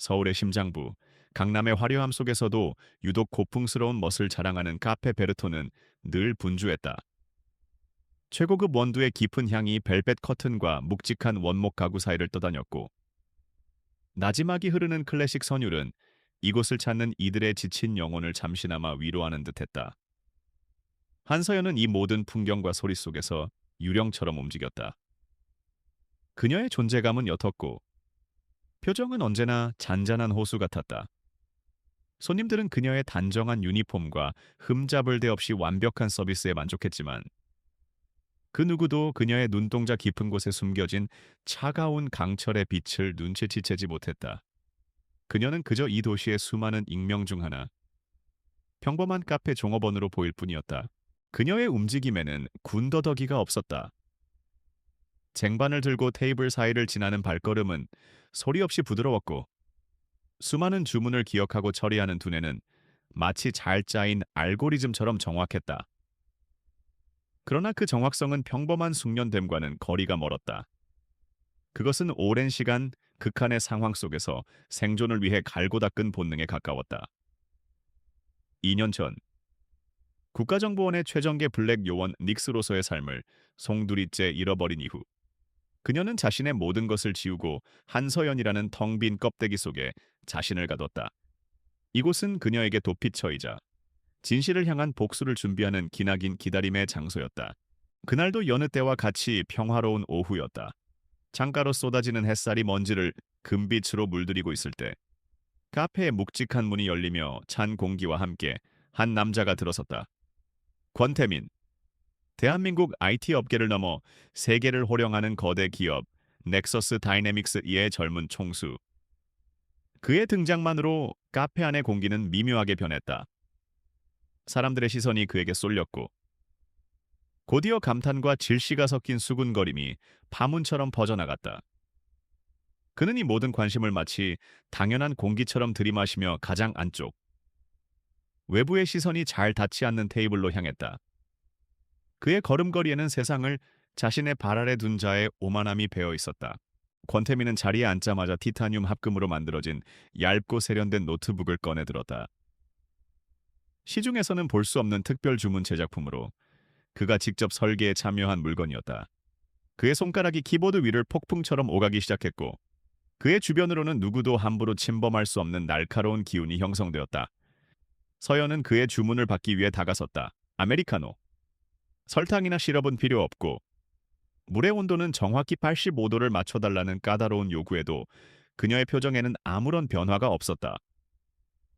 서울의 심장부, 강남의 화려함 속에서도 유독 고풍스러운 멋을 자랑하는 카페 베르토는 늘 분주했다. 최고급 원두의 깊은 향이 벨벳 커튼과 묵직한 원목 가구 사이를 떠다녔고, 나지막이 흐르는 클래식 선율은 이곳을 찾는 이들의 지친 영혼을 잠시나마 위로하는 듯했다. 한서연은 이 모든 풍경과 소리 속에서 유령처럼 움직였다. 그녀의 존재감은 옅었고 표정은 언제나 잔잔한 호수 같았다. 손님들은 그녀의 단정한 유니폼과 흠잡을 데 없이 완벽한 서비스에 만족했지만 그 누구도 그녀의 눈동자 깊은 곳에 숨겨진 차가운 강철의 빛을 눈치채지 못했다. 그녀는 그저 이 도시의 수많은 익명 중 하나, 평범한 카페 종업원으로 보일 뿐이었다. 그녀의 움직임에는 군더더기가 없었다. 쟁반을 들고 테이블 사이를 지나는 발걸음은 소리 없이 부드러웠고 수많은 주문을 기억하고 처리하는 두뇌는 마치 잘 짜인 알고리즘처럼 정확했다. 그러나 그 정확성은 평범한 숙련됨과는 거리가 멀었다. 그것은 오랜 시간 극한의 상황 속에서 생존을 위해 갈고 닦은 본능에 가까웠다. 2년 전 국가정보원의 최정계 블랙 요원 닉스로서의 삶을 송두리째 잃어버린 이후 그녀는 자신의 모든 것을 지우고 한서연이라는 텅 빈 껍데기 속에 자신을 가뒀다. 이곳은 그녀에게 도피처이자 진실을 향한 복수를 준비하는 기나긴 기다림의 장소였다. 그날도 여느 때와 같이 평화로운 오후였다. 창가로 쏟아지는 햇살이 먼지를 금빛으로 물들이고 있을 때 카페의 묵직한 문이 열리며 찬 공기와 함께 한 남자가 들어섰다. 권태민. 대한민국 IT 업계를 넘어 세계를 호령하는 거대 기업 넥서스 다이내믹스의 젊은 총수. 그의 등장만으로 카페 안의 공기는 미묘하게 변했다. 사람들의 시선이 그에게 쏠렸고 곧이어 감탄과 질시가 섞인 수군거림이 파문처럼 퍼져나갔다. 그는 이 모든 관심을 마치 당연한 공기처럼 들이마시며 가장 안쪽, 외부의 시선이 잘 닿지 않는 테이블로 향했다. 그의 걸음걸이에는 세상을 자신의 발 아래 둔 자의 오만함이 배어 있었다. 권태민은 자리에 앉자마자 티타늄 합금으로 만들어진 얇고 세련된 노트북을 꺼내 들었다. 시중에서는 볼 수 없는 특별 주문 제작품으로 그가 직접 설계에 참여한 물건이었다. 그의 손가락이 키보드 위를 폭풍처럼 오가기 시작했고 그의 주변으로는 누구도 함부로 침범할 수 없는 날카로운 기운이 형성되었다. 서연은 그의 주문을 받기 위해 다가섰다. 아메리카노. 설탕이나 시럽은 필요 없고 물의 온도는 정확히 85도를 맞춰달라는 까다로운 요구에도 그녀의 표정에는 아무런 변화가 없었다.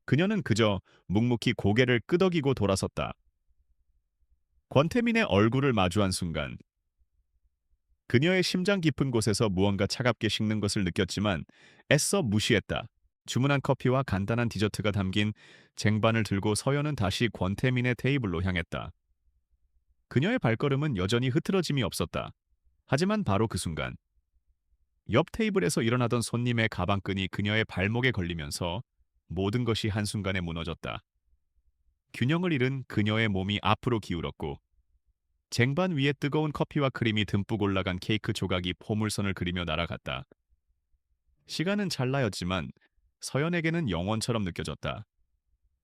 그녀는 그저 묵묵히 고개를 끄덕이고 돌아섰다. 권태민의 얼굴을 마주한 순간 그녀의 심장 깊은 곳에서 무언가 차갑게 식는 것을 느꼈지만 애써 무시했다. 주문한 커피와 간단한 디저트가 담긴 쟁반을 들고 서연은 다시 권태민의 테이블로 향했다. 그녀의 발걸음은 여전히 흐트러짐이 없었다. 하지만 바로 그 순간 옆 테이블에서 일어나던 손님의 가방끈이 그녀의 발목에 걸리면서 모든 것이 한순간에 무너졌다. 균형을 잃은 그녀의 몸이 앞으로 기울었고 쟁반 위에 뜨거운 커피와 크림이 듬뿍 올라간 케이크 조각이 포물선을 그리며 날아갔다. 시간은 찰나였지만 서연에게는 영원처럼 느껴졌다.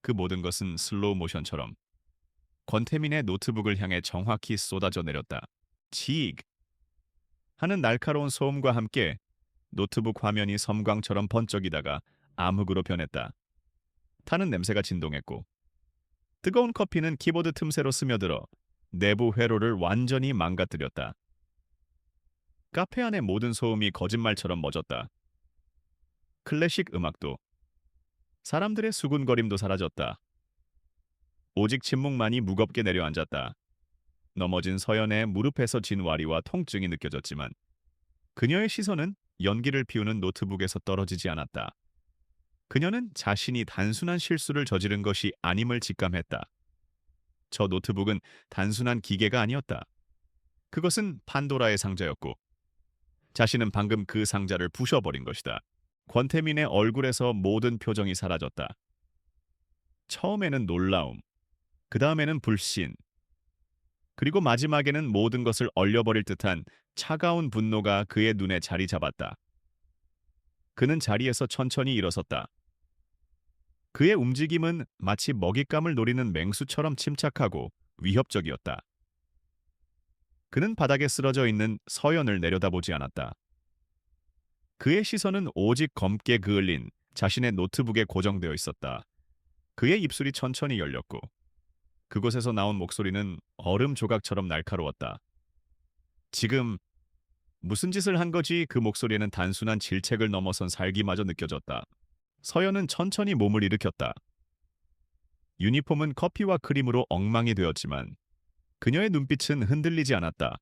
그 모든 것은 슬로우 모션처럼 권태민의 노트북을 향해 정확히 쏟아져 내렸다. 직! 하는 날카로운 소음과 함께 노트북 화면이 섬광처럼 번쩍이다가 암흑으로 변했다. 타는 냄새가 진동했고 뜨거운 커피는 키보드 틈새로 스며들어 내부 회로를 완전히 망가뜨렸다. 카페 안의 모든 소음이 거짓말처럼 멎었다. 클래식 음악도, 사람들의 수군거림도 사라졌다. 오직 침묵만이 무겁게 내려앉았다. 넘어진 서연의 무릎에서 진 와리와 통증이 느껴졌지만 그녀의 시선은 연기를 피우는 노트북에서 떨어지지 않았다. 그녀는 자신이 단순한 실수를 저지른 것이 아님을 직감했다. 저 노트북은 단순한 기계가 아니었다. 그것은 판도라의 상자였고 자신은 방금 그 상자를 부셔버린 것이다. 권태민의 얼굴에서 모든 표정이 사라졌다. 처음에는 놀라움, 그 다음에는 불신, 그리고 마지막에는 모든 것을 얼려버릴 듯한 차가운 분노가 그의 눈에 자리 잡았다. 그는 자리에서 천천히 일어섰다. 그의 움직임은 마치 먹잇감을 노리는 맹수처럼 침착하고 위협적이었다. 그는 바닥에 쓰러져 있는 서연을 내려다보지 않았다. 그의 시선은 오직 검게 그을린 자신의 노트북에 고정되어 있었다. 그의 입술이 천천히 열렸고 그곳에서 나온 목소리는 얼음 조각처럼 날카로웠다. 지금 무슨 짓을 한 거지? 그 목소리에는 단순한 질책을 넘어선 살기마저 느껴졌다. 서연은 천천히 몸을 일으켰다. 유니폼은 커피와 크림으로 엉망이 되었지만 그녀의 눈빛은 흔들리지 않았다.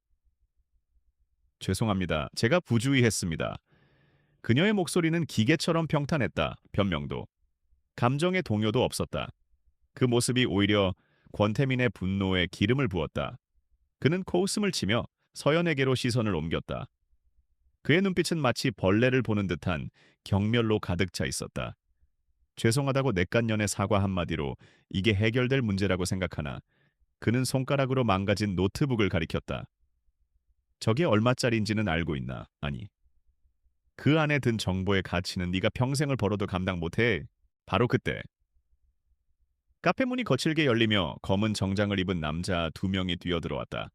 죄송합니다. 제가 부주의했습니다. 그녀의 목소리는 기계처럼 평탄했다. 변명도. 감정의 동요도 없었다. 그 모습이 오히려 권태민의 분노에 기름을 부었다. 그는 코웃음을 치며 서연에게로 시선을 옮겼다. 그의 눈빛은 마치 벌레를 보는 듯한 경멸로 가득 차 있었다. 죄송하다고 넷간년의 사과 한마디로 이게 해결될 문제라고 생각하나 그는 손가락으로 망가진 노트북을 가리켰다. 저게 얼마짜리인지는 알고 있나? 아니. 그 안에 든 정보의 가치는 네가 평생을 벌어도 감당 못해. 바로 그때 카페 문이 거칠게 열리며 검은 정장을 입은 남자 두 명이 뛰어들어왔다.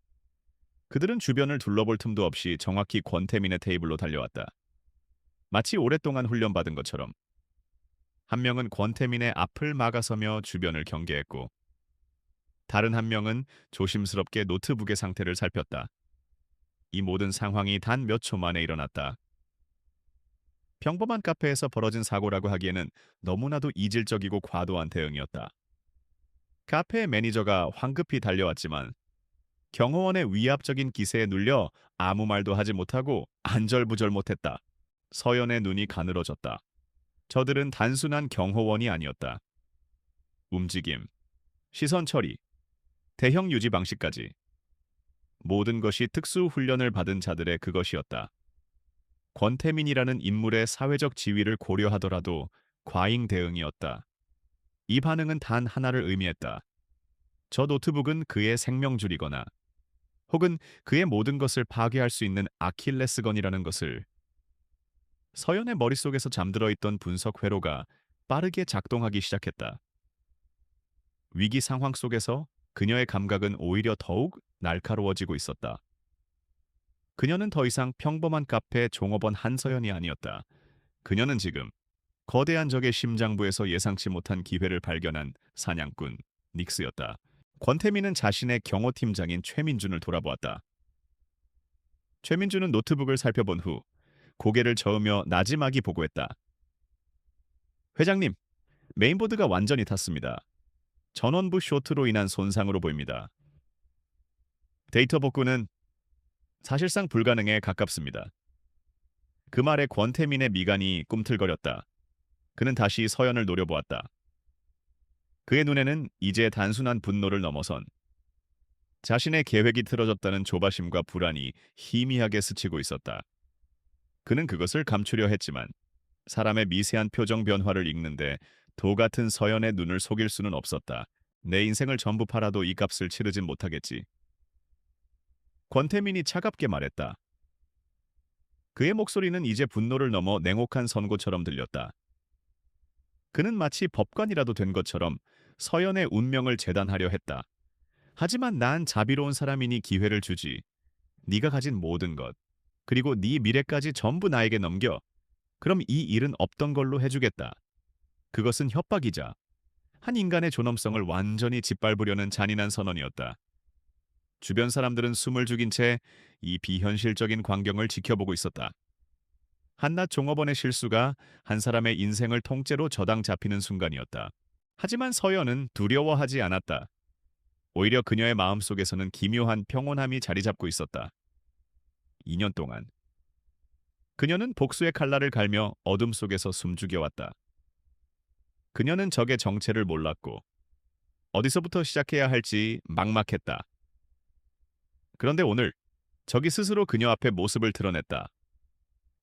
그들은 주변을 둘러볼 틈도 없이 정확히 권태민의 테이블로 달려왔다. 마치 오랫동안 훈련받은 것처럼. 한 명은 권태민의 앞을 막아서며 주변을 경계했고 다른 한 명은 조심스럽게 노트북의 상태를 살폈다. 이 모든 상황이 단 몇 초 만에 일어났다. 평범한 카페에서 벌어진 사고라고 하기에는 너무나도 이질적이고 과도한 대응이었다. 카페의 매니저가 황급히 달려왔지만 경호원의 위압적인 기세에 눌려 아무 말도 하지 못하고 안절부절 못했다. 서연의 눈이 가늘어졌다. 저들은 단순한 경호원이 아니었다. 움직임, 시선 처리, 대형 유지 방식까지 모든 것이 특수 훈련을 받은 자들의 그것이었다. 권태민이라는 인물의 사회적 지위를 고려하더라도 과잉 대응이었다. 이 반응은 단 하나를 의미했다. 저 노트북은 그의 생명줄이거나 혹은 그의 모든 것을 파괴할 수 있는 아킬레스건이라는 것을. 서연의 머릿속에서 잠들어 있던 분석 회로가 빠르게 작동하기 시작했다. 위기 상황 속에서 그녀의 감각은 오히려 더욱 날카로워지고 있었다. 그녀는 더 이상 평범한 카페 종업원 한서연이 아니었다. 그녀는 지금 거대한 적의 심장부에서 예상치 못한 기회를 발견한 사냥꾼 닉스였다. 권태민은 자신의 경호팀장인 최민준을 돌아보았다. 최민준은 노트북을 살펴본 후 고개를 저으며 나지막이 보고했다. 회장님, 메인보드가 완전히 탔습니다. 전원부 쇼트로 인한 손상으로 보입니다. 데이터 복구는 사실상 불가능에 가깝습니다. 그 말에 권태민의 미간이 꿈틀거렸다. 그는 다시 서연을 노려보았다. 그의 눈에는 이제 단순한 분노를 넘어선 자신의 계획이 틀어졌다는 조바심과 불안이 희미하게 스치고 있었다. 그는 그것을 감추려 했지만 사람의 미세한 표정 변화를 읽는데 도 같은 서연의 눈을 속일 수는 없었다. 내 인생을 전부 팔아도 이 값을 치르진 못하겠지. 권태민이 차갑게 말했다. 그의 목소리는 이제 분노를 넘어 냉혹한 선고처럼 들렸다. 그는 마치 법관이라도 된 것처럼 서연의 운명을 재단하려 했다. 하지만 난 자비로운 사람이니 기회를 주지. 네가 가진 모든 것, 그리고 네 미래까지 전부 나에게 넘겨. 그럼 이 일은 없던 걸로 해주겠다. 그것은 협박이자 한 인간의 존엄성을 완전히 짓밟으려는 잔인한 선언이었다. 주변 사람들은 숨을 죽인 채 이 비현실적인 광경을 지켜보고 있었다. 한낱 종업원의 실수가 한 사람의 인생을 통째로 저당 잡히는 순간이었다. 하지만 서연은 두려워하지 않았다. 오히려 그녀의 마음속에서는 기묘한 평온함이 자리 잡고 있었다. 2년 동안 그녀는 복수의 칼날을 갈며 어둠 속에서 숨죽여왔다. 그녀는 적의 정체를 몰랐고 어디서부터 시작해야 할지 막막했다. 그런데 오늘 적이 스스로 그녀 앞에 모습을 드러냈다.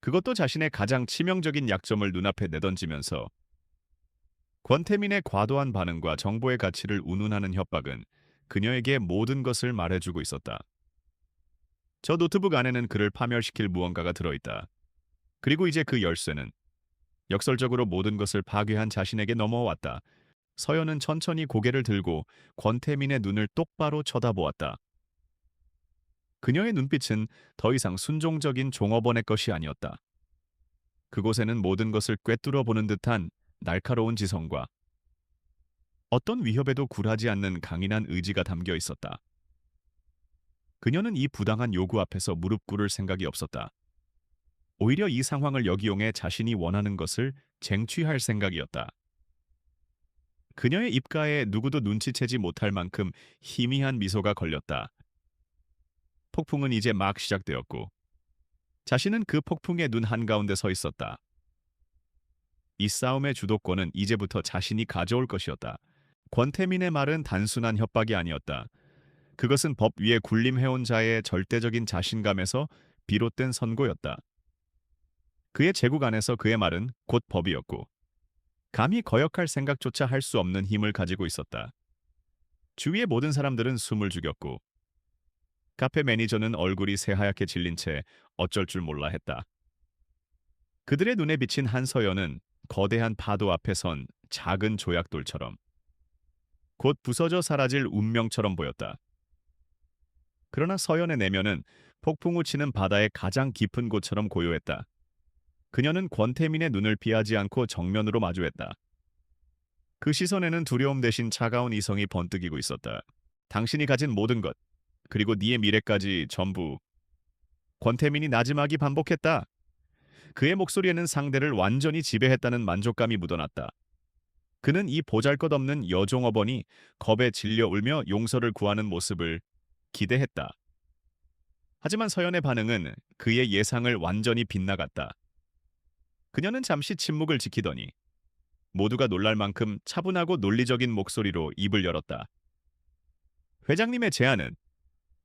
그것도 자신의 가장 치명적인 약점을 눈앞에 내던지면서 권태민의 과도한 반응과 정보의 가치를 운운하는 협박은 그녀에게 모든 것을 말해주고 있었다. 저 노트북 안에는 그를 파멸시킬 무언가가 들어있다. 그리고 이제 그 열쇠는 역설적으로 모든 것을 파괴한 자신에게 넘어왔다. 서연은 천천히 고개를 들고 권태민의 눈을 똑바로 쳐다보았다. 그녀의 눈빛은 더 이상 순종적인 종업원의 것이 아니었다. 그곳에는 모든 것을 꿰뚫어 보는 듯한 날카로운 지성과 어떤 위협에도 굴하지 않는 강인한 의지가 담겨 있었다. 그녀는 이 부당한 요구 앞에서 무릎 꿇을 생각이 없었다. 오히려 이 상황을 역이용해 자신이 원하는 것을 쟁취할 생각이었다. 그녀의 입가에 누구도 눈치채지 못할 만큼 희미한 미소가 걸렸다. 폭풍은 이제 막 시작되었고 자신은 그 폭풍의 눈 한가운데 서 있었다. 이 싸움의 주도권은 이제부터 자신이 가져올 것이었다. 권태민의 말은 단순한 협박이 아니었다. 그것은 법 위에 군림해온 자의 절대적인 자신감에서 비롯된 선고였다. 그의 제국 안에서 그의 말은 곧 법이었고 감히 거역할 생각조차 할 수 없는 힘을 가지고 있었다. 주위의 모든 사람들은 숨을 죽였고 카페 매니저는 얼굴이 새하얗게 질린 채 어쩔 줄 몰라 했다. 그들의 눈에 비친 한서연은 거대한 파도 앞에 선 작은 조약돌처럼 곧 부서져 사라질 운명처럼 보였다. 그러나 서연의 내면은 폭풍우 치는 바다의 가장 깊은 곳처럼 고요했다. 그녀는 권태민의 눈을 피하지 않고 정면으로 마주했다. 그 시선에는 두려움 대신 차가운 이성이 번뜩이고 있었다. 당신이 가진 모든 것, 그리고 네의 미래까지 전부. 권태민이 나지막이 반복했다. 그의 목소리에는 상대를 완전히 지배했다는 만족감이 묻어났다. 그는 이 보잘것없는 여종업원이 겁에 질려 울며 용서를 구하는 모습을 기대했다. 하지만 서연의 반응은 그의 예상을 완전히 빗나갔다. 그녀는 잠시 침묵을 지키더니 모두가 놀랄 만큼 차분하고 논리적인 목소리로 입을 열었다. 회장님의 제안은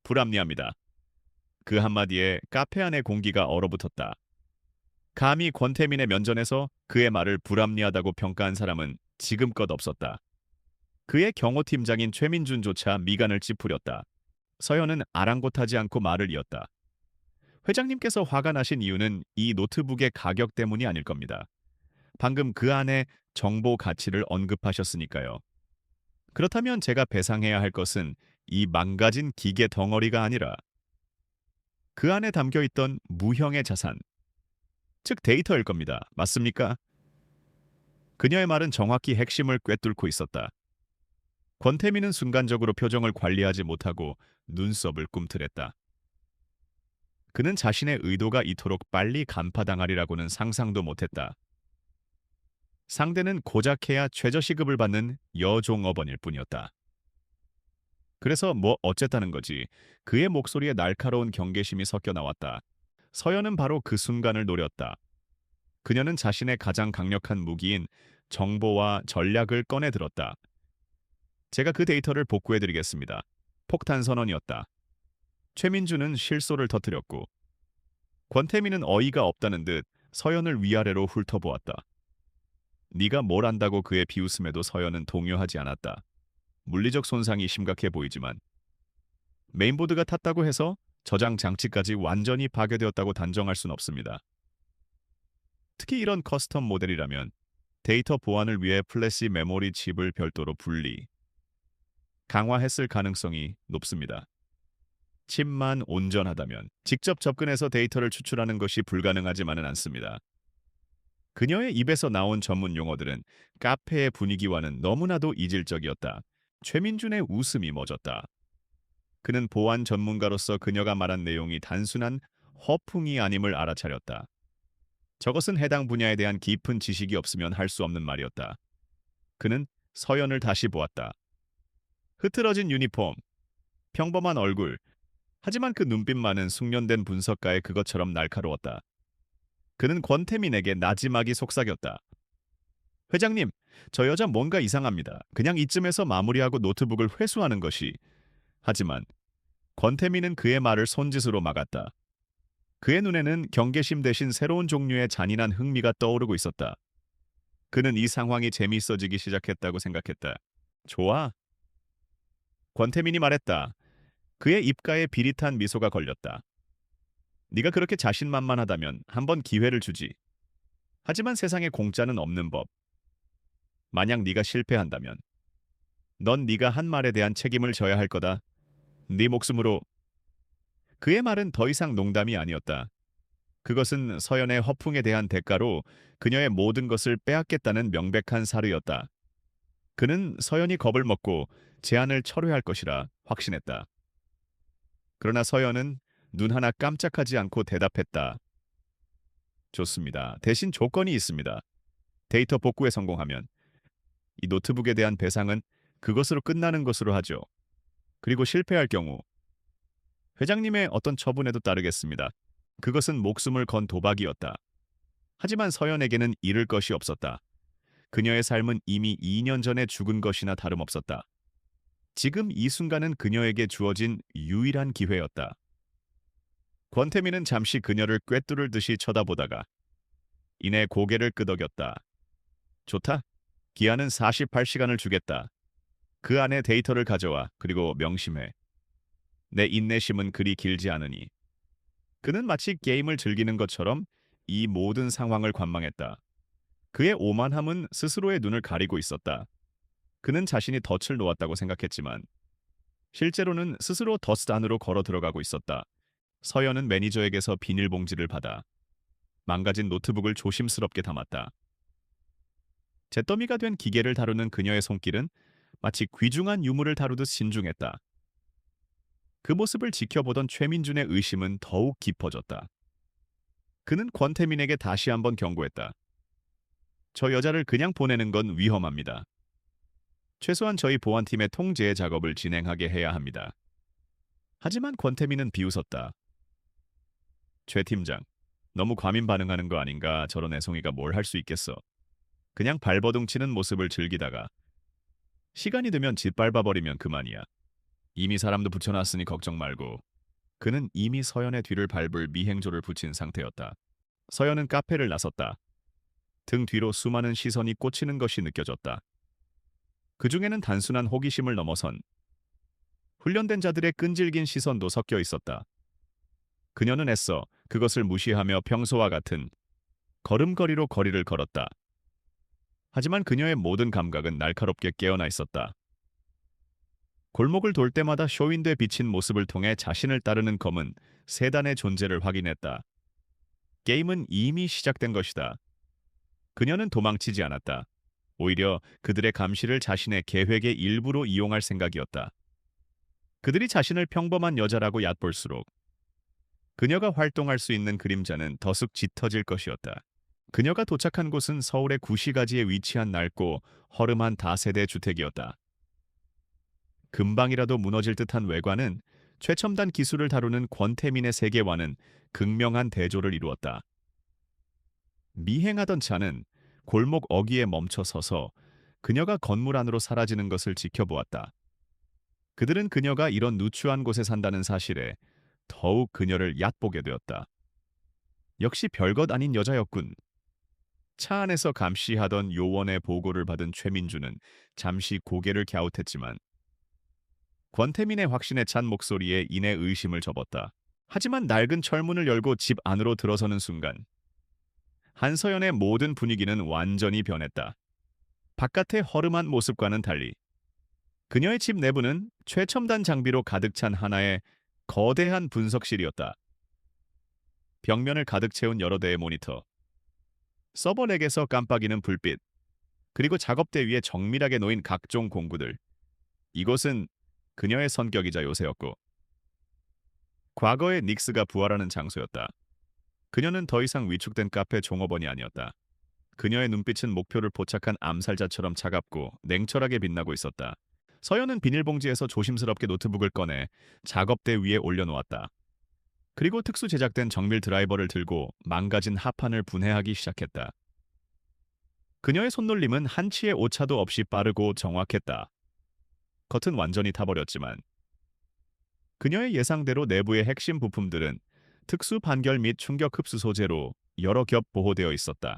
불합리합니다. 그 한마디에 카페 안의 공기가 얼어붙었다. 감히 권태민의 면전에서 그의 말을 불합리하다고 평가한 사람은 지금껏 없었다. 그의 경호팀장인 최민준조차 미간을 찌푸렸다. 서연은 아랑곳하지 않고 말을 이었다. 회장님께서 화가 나신 이유는 이 노트북의 가격 때문이 아닐 겁니다. 방금 그 안에 정보 가치를 언급하셨으니까요. 그렇다면 제가 배상해야 할 것은 이 망가진 기계 덩어리가 아니라 그 안에 담겨있던 무형의 자산, 즉 데이터일 겁니다. 맞습니까? 그녀의 말은 정확히 핵심을 꿰뚫고 있었다. 권태민은 순간적으로 표정을 관리하지 못하고 눈썹을 꿈틀했다. 그는 자신의 의도가 이토록 빨리 간파당하리라고는 상상도 못했다. 상대는 고작해야 최저시급을 받는 여종업원일 뿐이었다. 그래서 뭐 어쨌다는 거지. 그의 목소리에 날카로운 경계심이 섞여 나왔다. 서연은 바로 그 순간을 노렸다. 그녀는 자신의 가장 강력한 무기인 정보와 전략을 꺼내 들었다. 제가 그 데이터를 복구해드리겠습니다. 폭탄 선언이었다. 최민주는 실소를 터뜨렸고 권태민은 어이가 없다는 듯 서연을 위아래로 훑어보았다. 네가 뭘 안다고 그의 비웃음에도 서연은 동요하지 않았다. 물리적 손상이 심각해 보이지만 메인보드가 탔다고 해서 저장 장치까지 완전히 파괴되었다고 단정할 순 없습니다. 특히 이런 커스텀 모델이라면 데이터 보안을 위해 플래시 메모리 칩을 별도로 분리, 강화했을 가능성이 높습니다. 칩만 온전하다면 직접 접근해서 데이터를 추출하는 것이 불가능하지만은 않습니다. 그녀의 입에서 나온 전문 용어들은 카페의 분위기와는 너무나도 이질적이었다. 최민준의 웃음이 멎었다. 그는 보안 전문가로서 그녀가 말한 내용이 단순한 허풍이 아님을 알아차렸다. 저것은 해당 분야에 대한 깊은 지식이 없으면 할 수 없는 말이었다. 그는 서연을 다시 보았다. 흐트러진 유니폼, 평범한 얼굴, 하지만 그 눈빛만은 숙련된 분석가의 그것처럼 날카로웠다. 그는 권태민에게 나지막이 속삭였다. 회장님, 저 여자 뭔가 이상합니다. 그냥 이쯤에서 마무리하고 노트북을 회수하는 것이. 하지만 권태민은 그의 말을 손짓으로 막았다. 그의 눈에는 경계심 대신 새로운 종류의 잔인한 흥미가 떠오르고 있었다. 그는 이 상황이 재미있어지기 시작했다고 생각했다. 좋아. 권태민이 말했다. 그의 입가에 비릿한 미소가 걸렸다. 네가 그렇게 자신만만하다면 한번 기회를 주지. 하지만 세상에 공짜는 없는 법. 만약 네가 실패한다면 넌 네가 한 말에 대한 책임을 져야 할 거다. 네 목숨으로. 그의 말은 더 이상 농담이 아니었다. 그것은 서연의 허풍에 대한 대가로 그녀의 모든 것을 빼앗겠다는 명백한 사르였다. 그는 서연이 겁을 먹고 제안을 철회할 것이라 확신했다. 그러나 서연은 눈 하나 깜짝하지 않고 대답했다. 좋습니다. 대신 조건이 있습니다. 데이터 복구에 성공하면 이 노트북에 대한 배상은 그것으로 끝나는 것으로 하죠. 그리고 실패할 경우 회장님의 어떤 처분에도 따르겠습니다. 그것은 목숨을 건 도박이었다. 하지만 서연에게는 잃을 것이 없었다. 그녀의 삶은 이미 2년 전에 죽은 것이나 다름없었다. 지금 이 순간은 그녀에게 주어진 유일한 기회였다. 권태민은 잠시 그녀를 꿰뚫을 듯이 쳐다보다가 이내 고개를 끄덕였다. 좋다. 기한은 48시간을 주겠다. 그 안에 데이터를 가져와. 그리고 명심해. 내 인내심은 그리 길지 않으니. 그는 마치 게임을 즐기는 것처럼 이 모든 상황을 관망했다. 그의 오만함은 스스로의 눈을 가리고 있었다. 그는 자신이 덫을 놓았다고 생각했지만 실제로는 스스로 덫 안으로 걸어 들어가고 있었다. 서연은 매니저에게서 비닐봉지를 받아 망가진 노트북을 조심스럽게 담았다. 잿더미가 된 기계를 다루는 그녀의 손길은 마치 귀중한 유물을 다루듯 신중했다. 그 모습을 지켜보던 최민준의 의심은 더욱 깊어졌다. 그는 권태민에게 다시 한번 경고했다. 저 여자를 그냥 보내는 건 위험합니다. 최소한 저희 보안팀의 통제 작업을 진행하게 해야 합니다. 하지만 권태민은 비웃었다. 최 팀장, 너무 과민 반응하는 거 아닌가. 저런 애송이가 뭘 할 수 있겠어. 그냥 발버둥 치는 모습을 즐기다가 시간이 되면 짓밟아버리면 그만이야. 이미 사람도 붙여놨으니 걱정 말고. 그는 이미 서연의 뒤를 밟을 미행조를 붙인 상태였다. 서연은 카페를 나섰다. 등 뒤로 수많은 시선이 꽂히는 것이 느껴졌다. 그 중에는 단순한 호기심을 넘어선 훈련된 자들의 끈질긴 시선도 섞여 있었다. 그녀는 애써 그것을 무시하며 평소와 같은 걸음걸이로 거리를 걸었다. 하지만 그녀의 모든 감각은 날카롭게 깨어나 있었다. 골목을 돌 때마다 쇼윈도에 비친 모습을 통해 자신을 따르는 검은 세단의 존재를 확인했다. 게임은 이미 시작된 것이다. 그녀는 도망치지 않았다. 오히려 그들의 감시를 자신의 계획의 일부로 이용할 생각이었다. 그들이 자신을 평범한 여자라고 얕볼수록 그녀가 활동할 수 있는 그림자는 더욱 짙어질 것이었다. 그녀가 도착한 곳은 서울의 구시가지에 위치한 낡고 허름한 다세대 주택이었다. 금방이라도 무너질 듯한 외관은 최첨단 기술을 다루는 권태민의 세계와는 극명한 대조를 이루었다. 미행하던 차는 골목 어귀에 멈춰 서서 그녀가 건물 안으로 사라지는 것을 지켜보았다. 그들은 그녀가 이런 누추한 곳에 산다는 사실에 더욱 그녀를 얕보게 되었다. 역시 별것 아닌 여자였군. 차 안에서 감시하던 요원의 보고를 받은 최민주는 잠시 고개를 갸웃했지만 권태민의 확신에 찬 목소리에 이내 의심을 접었다. 하지만 낡은 철문을 열고 집 안으로 들어서는 순간 한서연의 모든 분위기는 완전히 변했다. 바깥의 허름한 모습과는 달리 그녀의 집 내부는 최첨단 장비로 가득 찬 하나의 거대한 분석실이었다. 벽면을 가득 채운 여러 대의 모니터, 서버렉에서 깜빡이는 불빛, 그리고 작업대 위에 정밀하게 놓인 각종 공구들. 이곳은 그녀의 성격이자 요새였고 과거의 닉스가 부활하는 장소였다. 그녀는 더 이상 위축된 카페 종업원이 아니었다. 그녀의 눈빛은 목표를 포착한 암살자처럼 차갑고 냉철하게 빛나고 있었다. 서연은 비닐봉지에서 조심스럽게 노트북을 꺼내 작업대 위에 올려놓았다. 그리고 특수 제작된 정밀 드라이버를 들고 망가진 하판을 분해하기 시작했다. 그녀의 손놀림은 한치의 오차도 없이 빠르고 정확했다. 겉은 완전히 타버렸지만 그녀의 예상대로 내부의 핵심 부품들은 특수 반결 및 충격 흡수 소재로 여러 겹 보호되어 있었다.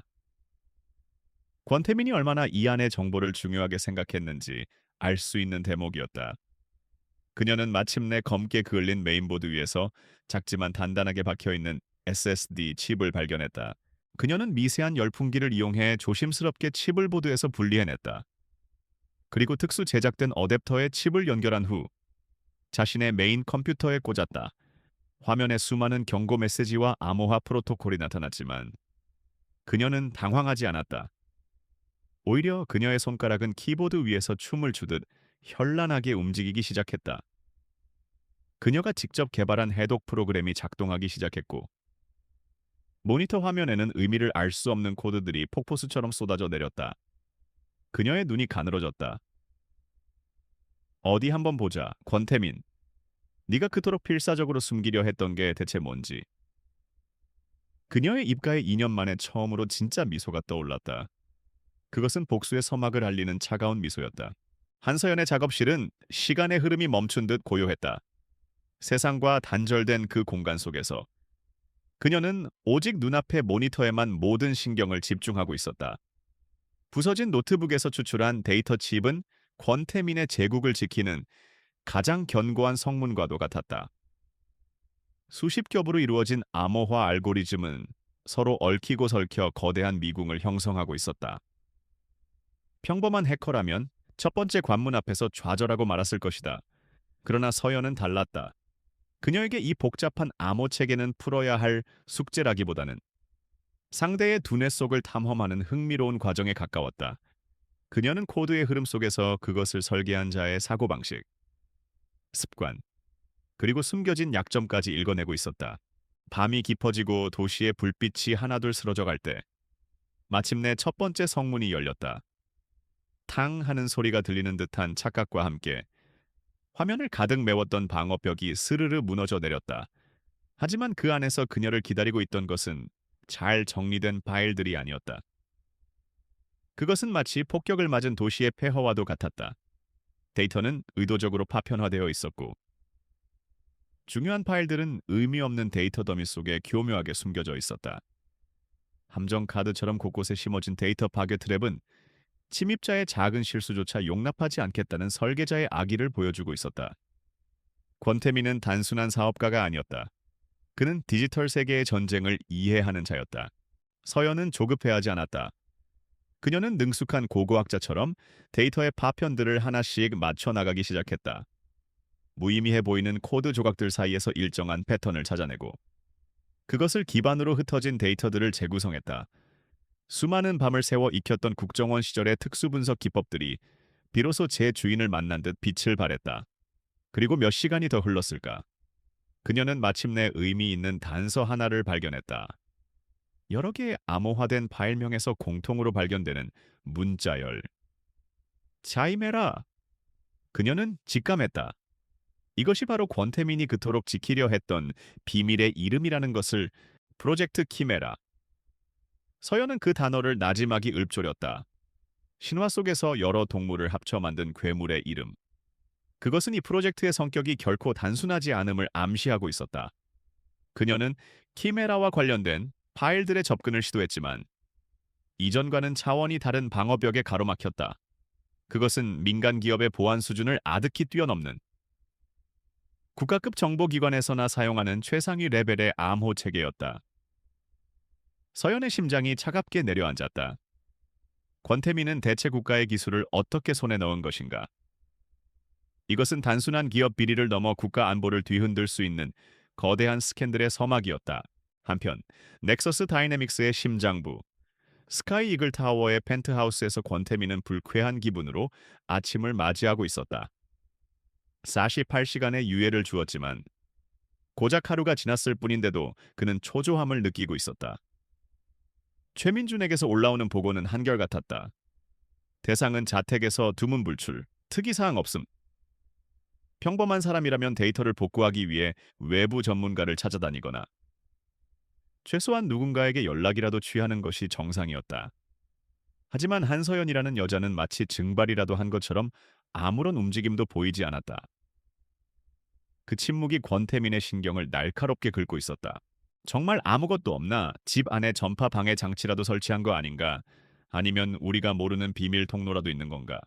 권태민이 얼마나 이 안의 정보를 중요하게 생각했는지 알 수 있는 대목이었다. 그녀는 마침내 검게 그을린 메인보드 위에서 작지만 단단하게 박혀있는 SSD 칩을 발견했다. 그녀는 미세한 열풍기를 이용해 조심스럽게 칩을 보드에서 분리해냈다. 그리고 특수 제작된 어댑터에 칩을 연결한 후 자신의 메인 컴퓨터에 꽂았다. 화면에 수많은 경고 메시지와 암호화 프로토콜이 나타났지만 그녀는 당황하지 않았다. 오히려 그녀의 손가락은 키보드 위에서 춤을 추듯 현란하게 움직이기 시작했다. 그녀가 직접 개발한 해독 프로그램이 작동하기 시작했고 모니터 화면에는 의미를 알 수 없는 코드들이 폭포수처럼 쏟아져 내렸다. 그녀의 눈이 가늘어졌다. 어디 한번 보자, 권태민. 네가 그토록 필사적으로 숨기려 했던 게 대체 뭔지. 그녀의 입가에 2년 만에 처음으로 진짜 미소가 떠올랐다. 그것은 복수의 서막을 알리는 차가운 미소였다. 한서연의 작업실은 시간의 흐름이 멈춘 듯 고요했다. 세상과 단절된 그 공간 속에서 그녀는 오직 눈앞의 모니터에만 모든 신경을 집중하고 있었다. 부서진 노트북에서 추출한 데이터 칩은 권태민의 제국을 지키는 가장 견고한 성문과도 같았다. 수십 겹으로 이루어진 암호화 알고리즘은 서로 얽히고 설켜 거대한 미궁을 형성하고 있었다. 평범한 해커라면 첫 번째 관문 앞에서 좌절하고 말았을 것이다. 그러나 서연은 달랐다. 그녀에게 이 복잡한 암호 체계는 풀어야 할 숙제라기보다는 상대의 두뇌 속을 탐험하는 흥미로운 과정에 가까웠다. 그녀는 코드의 흐름 속에서 그것을 설계한 자의 사고방식, 습관, 그리고 숨겨진 약점까지 읽어내고 있었다. 밤이 깊어지고 도시의 불빛이 하나둘 쓰러져 갈 때 마침내 첫 번째 성문이 열렸다. 탕 하는 소리가 들리는 듯한 착각과 함께 화면을 가득 메웠던 방어벽이 스르르 무너져 내렸다. 하지만 그 안에서 그녀를 기다리고 있던 것은 잘 정리된 파일들이 아니었다. 그것은 마치 폭격을 맞은 도시의 폐허와도 같았다. 데이터는 의도적으로 파편화되어 있었고 중요한 파일들은 의미 없는 데이터 더미 속에 교묘하게 숨겨져 있었다. 함정 카드처럼 곳곳에 심어진 데이터 파괴 트랩은 침입자의 작은 실수조차 용납하지 않겠다는 설계자의 악의를 보여주고 있었다. 권태민은 단순한 사업가가 아니었다. 그는 디지털 세계의 전쟁을 이해하는 자였다. 서연은 조급해하지 않았다. 그녀는 능숙한 고고학자처럼 데이터의 파편들을 하나씩 맞춰 나가기 시작했다. 무의미해 보이는 코드 조각들 사이에서 일정한 패턴을 찾아내고 그것을 기반으로 흩어진 데이터들을 재구성했다. 수많은 밤을 새워 익혔던 국정원 시절의 특수분석 기법들이 비로소 제 주인을 만난 듯 빛을 발했다. 그리고 몇 시간이 더 흘렀을까? 그녀는 마침내 의미 있는 단서 하나를 발견했다. 여러 개의 암호화된 파일명에서 공통으로 발견되는 문자열. 자이메라. 그녀는 직감했다. 이것이 바로 권태민이 그토록 지키려 했던 비밀의 이름이라는 것을. 프로젝트 키메라. 서연은 그 단어를 나지막이 읊조렸다. 신화 속에서 여러 동물을 합쳐 만든 괴물의 이름. 그것은 이 프로젝트의 성격이 결코 단순하지 않음을 암시하고 있었다. 그녀는 키메라와 관련된 파일들의 접근을 시도했지만 이전과는 차원이 다른 방어벽에 가로막혔다. 그것은 민간 기업의 보안 수준을 아득히 뛰어넘는 국가급 정보기관에서나 사용하는 최상위 레벨의 암호 체계였다. 서연의 심장이 차갑게 내려앉았다. 권태민은 대체 국가의 기술을 어떻게 손에 넣은 것인가? 이것은 단순한 기업 비리를 넘어 국가 안보를 뒤흔들 수 있는 거대한 스캔들의 서막이었다. 한편 넥서스 다이내믹스의 심장부 스카이 이글 타워의 펜트하우스에서 권태민은 불쾌한 기분으로 아침을 맞이하고 있었다. 48시간의 유예를 주었지만 고작 하루가 지났을 뿐인데도 그는 초조함을 느끼고 있었다. 최민준에게서 올라오는 보고는 한결같았다. 대상은 자택에서 두문불출, 특이사항 없음. 평범한 사람이라면 데이터를 복구하기 위해 외부 전문가를 찾아다니거나 최소한 누군가에게 연락이라도 취하는 것이 정상이었다. 하지만 한서연이라는 여자는 마치 증발이라도 한 것처럼 아무런 움직임도 보이지 않았다. 그 침묵이 권태민의 신경을 날카롭게 긁고 있었다. 정말 아무것도 없나? 집 안에 전파 방해 장치라도 설치한 거 아닌가? 아니면 우리가 모르는 비밀 통로라도 있는 건가?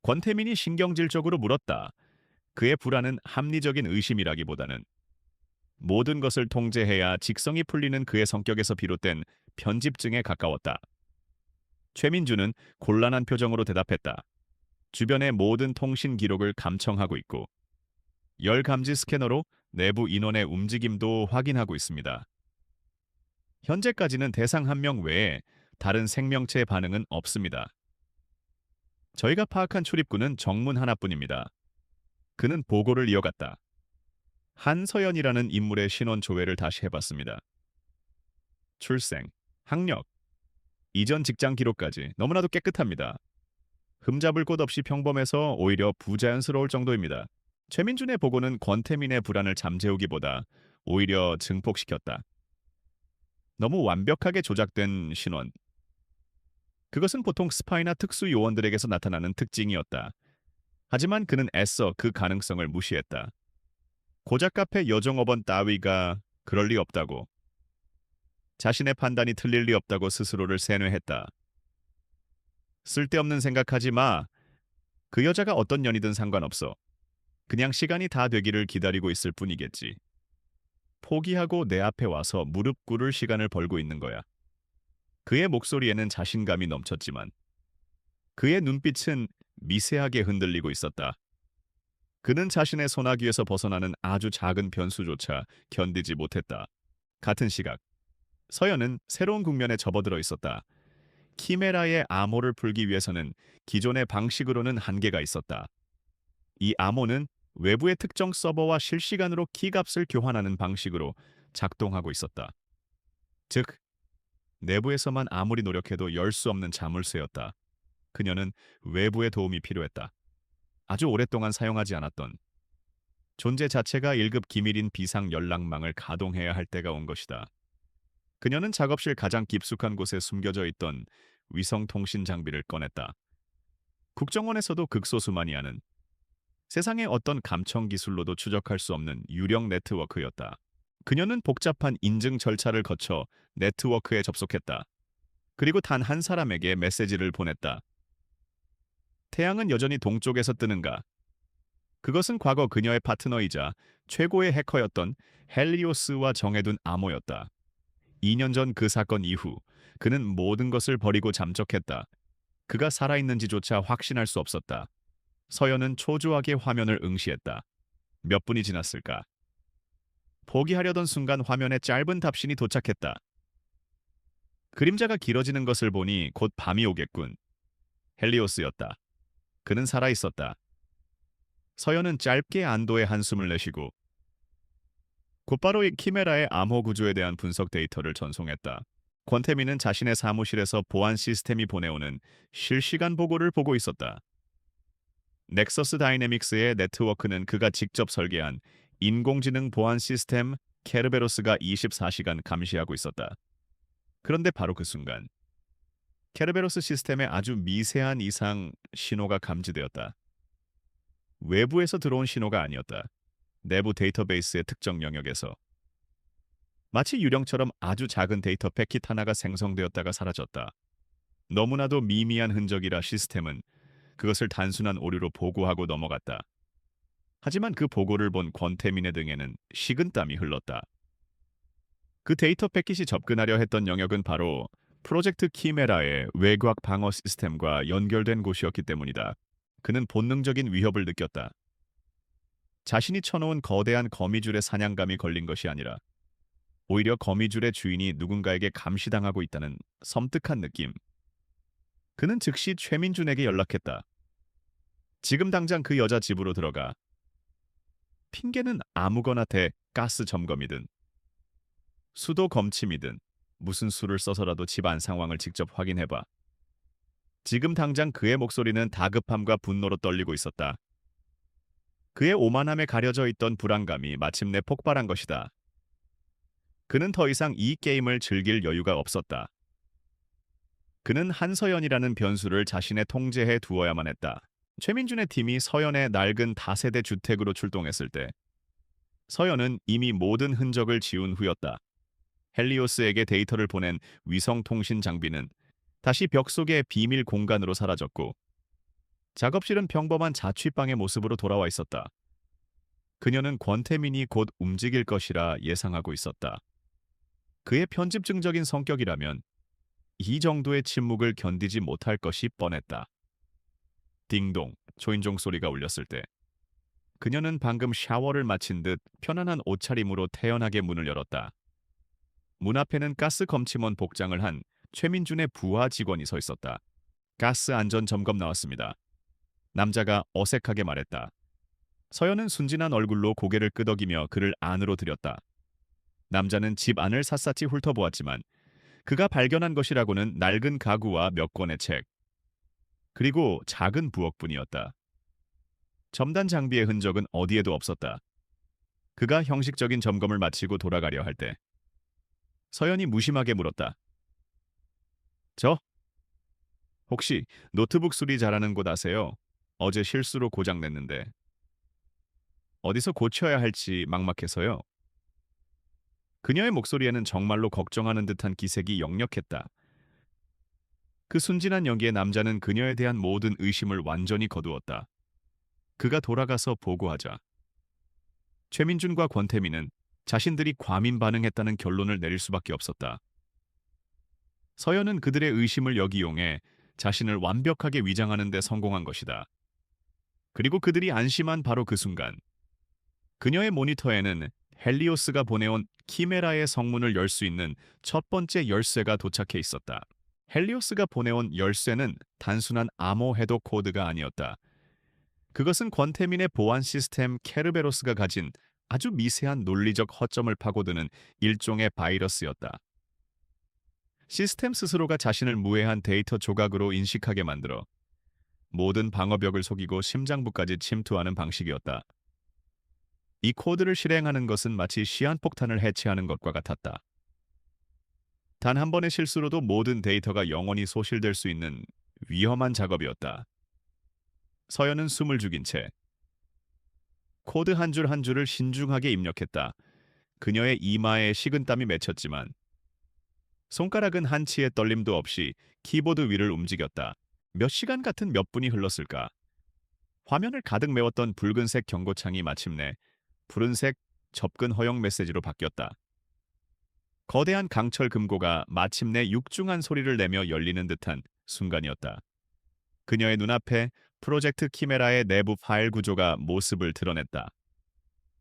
권태민이 신경질적으로 물었다. 그의 불안은 합리적인 의심이라기보다는 모든 것을 통제해야 직성이 풀리는 그의 성격에서 비롯된 편집증에 가까웠다. 최민주는 곤란한 표정으로 대답했다. 주변의 모든 통신 기록을 감청하고 있고 열 감지 스캐너로 내부 인원의 움직임도 확인하고 있습니다. 현재까지는 대상 한 명 외에 다른 생명체의 반응은 없습니다. 저희가 파악한 출입구는 정문 하나뿐입니다. 그는 보고를 이어갔다. 한서연이라는 인물의 신원 조회를 다시 해봤습니다. 출생, 학력, 이전 직장 기록까지 너무나도 깨끗합니다. 흠잡을 곳 없이 평범해서 오히려 부자연스러울 정도입니다. 최민준의 보고는 권태민의 불안을 잠재우기보다 오히려 증폭시켰다. 너무 완벽하게 조작된 신원. 그것은 보통 스파이나 특수 요원들에게서 나타나는 특징이었다. 하지만 그는 애써 그 가능성을 무시했다. 고작 카페 여종업원 따위가 그럴 리 없다고. 자신의 판단이 틀릴 리 없다고 스스로를 세뇌했다. 쓸데없는 생각하지 마. 그 여자가 어떤 년이든 상관없어. 그냥 시간이 다 되기를 기다리고 있을 뿐이겠지. 포기하고 내 앞에 와서 무릎 꿇을 시간을 벌고 있는 거야. 그의 목소리에는 자신감이 넘쳤지만 그의 눈빛은 미세하게 흔들리고 있었다. 그는 자신의 소나기에서 벗어나는 아주 작은 변수조차 견디지 못했다. 같은 시각, 서연은 새로운 국면에 접어들어 있었다. 키메라의 암호를 풀기 위해서는 기존의 방식으로는 한계가 있었다. 이 암호는 외부의 특정 서버와 실시간으로 키값을 교환하는 방식으로 작동하고 있었다. 즉, 내부에서만 아무리 노력해도 열 수 없는 자물쇠였다. 그녀는 외부의 도움이 필요했다. 아주 오랫동안 사용하지 않았던 존재 자체가 1급 기밀인 비상 연락망을 가동해야 할 때가 온 것이다. 그녀는 작업실 가장 깊숙한 곳에 숨겨져 있던 위성 통신 장비를 꺼냈다. 국정원에서도 극소수만이 하는 세상의 어떤 감청 기술로도 추적할 수 없는 유령 네트워크였다. 그녀는 복잡한 인증 절차를 거쳐 네트워크에 접속했다. 그리고 단 한 사람에게 메시지를 보냈다. 태양은 여전히 동쪽에서 뜨는가? 그것은 과거 그녀의 파트너이자 최고의 해커였던 헬리오스와 정해둔 암호였다. 2년 전 그 사건 이후 그는 모든 것을 버리고 잠적했다. 그가 살아있는지조차 확신할 수 없었다. 서연은 초조하게 화면을 응시했다. 몇 분이 지났을까? 포기하려던 순간 화면에 짧은 답신이 도착했다. 그림자가 길어지는 것을 보니 곧 밤이 오겠군. 헬리오스였다. 그는 살아있었다. 서연은 짧게 안도의 한숨을 내쉬고 곧바로 이 키메라의 암호 구조에 대한 분석 데이터를 전송했다. 권태민은 자신의 사무실에서 보안 시스템이 보내오는 실시간 보고를 보고 있었다. 넥서스 다이내믹스의 네트워크는 그가 직접 설계한 인공지능 보안 시스템 케르베로스가 24시간 감시하고 있었다. 그런데 바로 그 순간 케르베로스 시스템에 아주 미세한 이상 신호가 감지되었다. 외부에서 들어온 신호가 아니었다. 내부 데이터베이스의 특정 영역에서 마치 유령처럼 아주 작은 데이터 패킷 하나가 생성되었다가 사라졌다. 너무나도 미미한 흔적이라 시스템은 그것을 단순한 오류로 보고하고 넘어갔다. 하지만 그 보고를 본 권태민의 등에는 식은땀이 흘렀다. 그 데이터 패킷이 접근하려 했던 영역은 바로 프로젝트 키메라의 외곽 방어 시스템과 연결된 곳이었기 때문이다. 그는 본능적인 위협을 느꼈다. 자신이 쳐놓은 거대한 거미줄의 사냥감이 걸린 것이 아니라 오히려 거미줄의 주인이 누군가에게 감시당하고 있다는 섬뜩한 느낌. 그는 즉시 최민준에게 연락했다. 지금 당장 그 여자 집으로 들어가. 핑계는 아무거나 대 가스 점검이든 수도 검침이든 무슨 수를 써서라도 집안 상황을 직접 확인해봐. 지금 당장 그의 목소리는 다급함과 분노로 떨리고 있었다. 그의 오만함에 가려져 있던 불안감이 마침내 폭발한 것이다. 그는 더 이상 이 게임을 즐길 여유가 없었다. 그는 한서연이라는 변수를 자신의 통제해 두어야만 했다. 최민준의 팀이 서연의 낡은 다세대 주택으로 출동했을 때 서연은 이미 모든 흔적을 지운 후였다. 헬리오스에게 데이터를 보낸 위성 통신 장비는 다시 벽 속의 비밀 공간으로 사라졌고 작업실은 평범한 자취방의 모습으로 돌아와 있었다. 그녀는 권태민이 곧 움직일 것이라 예상하고 있었다. 그의 편집증적인 성격이라면 이 정도의 침묵을 견디지 못할 것이 뻔했다. 딩동, 초인종 소리가 울렸을 때 그녀는 방금 샤워를 마친 듯 편안한 옷차림으로 태연하게 문을 열었다. 문 앞에는 가스 검침원 복장을 한 최민준의 부하 직원이 서 있었다. 가스 안전 점검 나왔습니다. 남자가 어색하게 말했다. 서연은 순진한 얼굴로 고개를 끄덕이며 그를 안으로 들였다. 남자는 집 안을 샅샅이 훑어보았지만 그가 발견한 것이라고는 낡은 가구와 몇 권의 책, 그리고 작은 부엌뿐이었다. 첨단 장비의 흔적은 어디에도 없었다. 그가 형식적인 점검을 마치고 돌아가려 할 때 서연이 무심하게 물었다. 저? 혹시 노트북 수리 잘하는 곳 아세요? 어제 실수로 고장냈는데 어디서 고쳐야 할지 막막해서요. 그녀의 목소리에는 정말로 걱정하는 듯한 기색이 역력했다. 그 순진한 연기에 남자는 그녀에 대한 모든 의심을 완전히 거두었다. 그가 돌아가서 보고하자 최민준과 권태민은 자신들이 과민 반응했다는 결론을 내릴 수밖에 없었다. 서연은 그들의 의심을 역이용해 자신을 완벽하게 위장하는 데 성공한 것이다. 그리고 그들이 안심한 바로 그 순간 그녀의 모니터에는 헬리오스가 보내온 키메라의 성문을 열 수 있는 첫 번째 열쇠가 도착해 있었다. 헬리오스가 보내온 열쇠는 단순한 암호 해독 코드가 아니었다. 그것은 권태민의 보안 시스템 케르베로스가 가진 아주 미세한 논리적 허점을 파고드는 일종의 바이러스였다. 시스템 스스로가 자신을 무해한 데이터 조각으로 인식하게 만들어 모든 방어벽을 속이고 심장부까지 침투하는 방식이었다. 이 코드를 실행하는 것은 마치 시한폭탄을 해체하는 것과 같았다. 단 한 번의 실수로도 모든 데이터가 영원히 소실될 수 있는 위험한 작업이었다. 서연은 숨을 죽인 채 코드 한 줄 한 줄을 신중하게 입력했다. 그녀의 이마에 식은땀이 맺혔지만 손가락은 한치의 떨림도 없이 키보드 위를 움직였다. 몇 시간 같은 몇 분이 흘렀을까? 화면을 가득 메웠던 붉은색 경고창이 마침내 푸른색 접근 허용 메시지로 바뀌었다. 거대한 강철 금고가 마침내 육중한 소리를 내며 열리는 듯한 순간이었다. 그녀의 눈앞에 프로젝트 키메라의 내부 파일 구조가 모습을 드러냈다.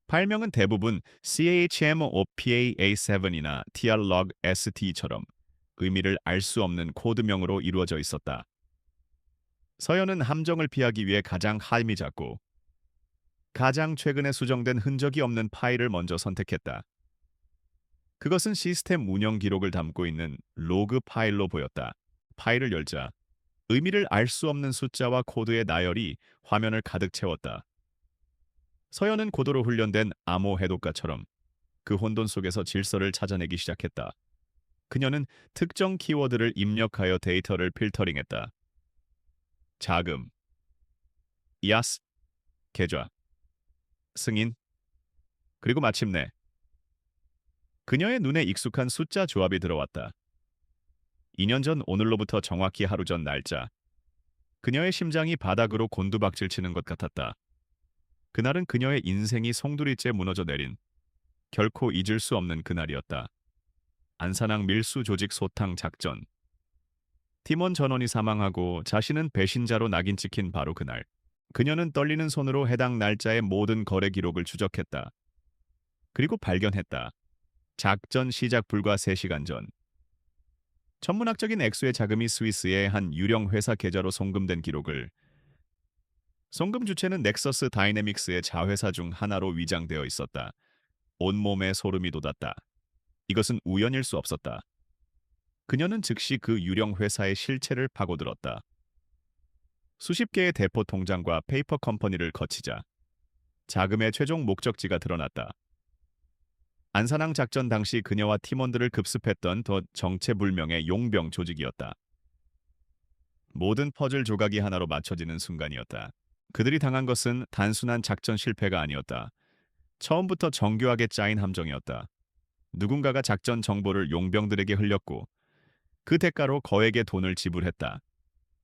파일명은 대부분 CHMOPA-A7이나 TR-log-ST처럼 의미를 알 수 없는 코드명으로 이루어져 있었다. 서연은 함정을 피하기 위해 가장 함이 작고 가장 최근에 수정된 흔적이 없는 파일을 먼저 선택했다. 그것은 시스템 운영 기록을 담고 있는 로그 파일로 보였다. 파일을 열자 의미를 알 수 없는 숫자와 코드의 나열이 화면을 가득 채웠다. 서연은 고도로 훈련된 암호 해독가처럼 그 혼돈 속에서 질서를 찾아내기 시작했다. 그녀는 특정 키워드를 입력하여 데이터를 필터링했다. 자금, 야스, 계좌, 승인, 그리고 마침내 그녀의 눈에 익숙한 숫자 조합이 들어왔다. 2년 전 오늘로부터 정확히 하루 전 날짜. 그녀의 심장이 바닥으로 곤두박질 치는 것 같았다. 그날은 그녀의 인생이 송두리째 무너져 내린 결코 잊을 수 없는 그날이었다. 안산항 밀수 조직 소탕 작전. 팀원 전원이 사망하고 자신은 배신자로 낙인 찍힌 바로 그날. 그녀는 떨리는 손으로 해당 날짜의 모든 거래 기록을 추적했다. 그리고 발견했다. 작전 시작 불과 3시간 전. 천문학적인 액수의 자금이 스위스의 한 유령 회사 계좌로 송금된 기록을 송금 주체는 넥서스 다이내믹스의 자회사 중 하나로 위장되어 있었다. 온몸에 소름이 돋았다. 이것은 우연일 수 없었다. 그녀는 즉시 그 유령 회사의 실체를 파고들었다. 수십 개의 대포 통장과 페이퍼 컴퍼니를 거치자 자금의 최종 목적지가 드러났다. 안산항 작전 당시 그녀와 팀원들을 급습했던 더 정체불명의 용병 조직이었다. 모든 퍼즐 조각이 하나로 맞춰지는 순간이었다. 그들이 당한 것은 단순한 작전 실패가 아니었다. 처음부터 정교하게 짜인 함정이었다. 누군가가 작전 정보를 용병들에게 흘렸고 그 대가로 거액의 돈을 지불했다.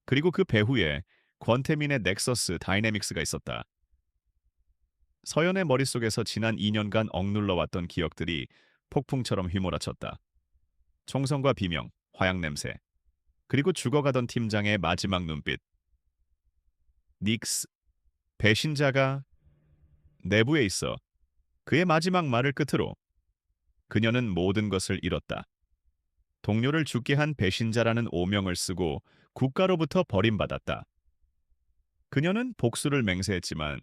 그리고 그 배후에 권태민의 넥서스 다이내믹스가 있었다. 서연의 머릿속에서 지난 2년간 억눌러왔던 기억들이 폭풍처럼 휘몰아쳤다. 총성과 비명, 화약 냄새, 그리고 죽어가던 팀장의 마지막 눈빛. 닉스, 배신자가 내부에 있어. 그의 마지막 말을 끝으로 그녀는 모든 것을 잃었다. 동료를 죽게 한 배신자라는 오명을 쓰고 국가로부터 버림받았다. 그녀는 복수를 맹세했지만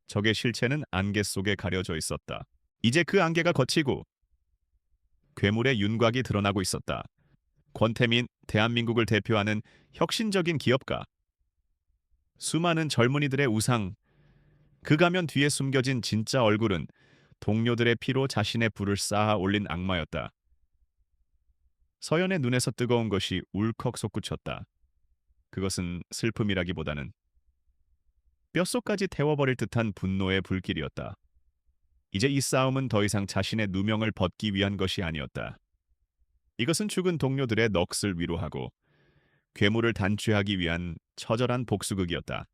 적의 실체는 안개 속에 가려져 있었다. 이제 그 안개가 걷히고 괴물의 윤곽이 드러나고 있었다. 권태민, 대한민국을 대표하는 혁신적인 기업가. 수많은 젊은이들의 우상. 그 가면 뒤에 숨겨진 진짜 얼굴은 동료들의 피로 자신의 불을 쌓아 올린 악마였다. 서연의 눈에서 뜨거운 것이 울컥 솟구쳤다. 그것은 슬픔이라기보다는 뼛속까지 태워버릴 듯한 분노의 불길이었다. 이제 이 싸움은 더 이상 자신의 누명을 벗기 위한 것이 아니었다. 이것은 죽은 동료들의 넋을 위로하고 괴물을 단죄하기 위한 처절한 복수극이었다.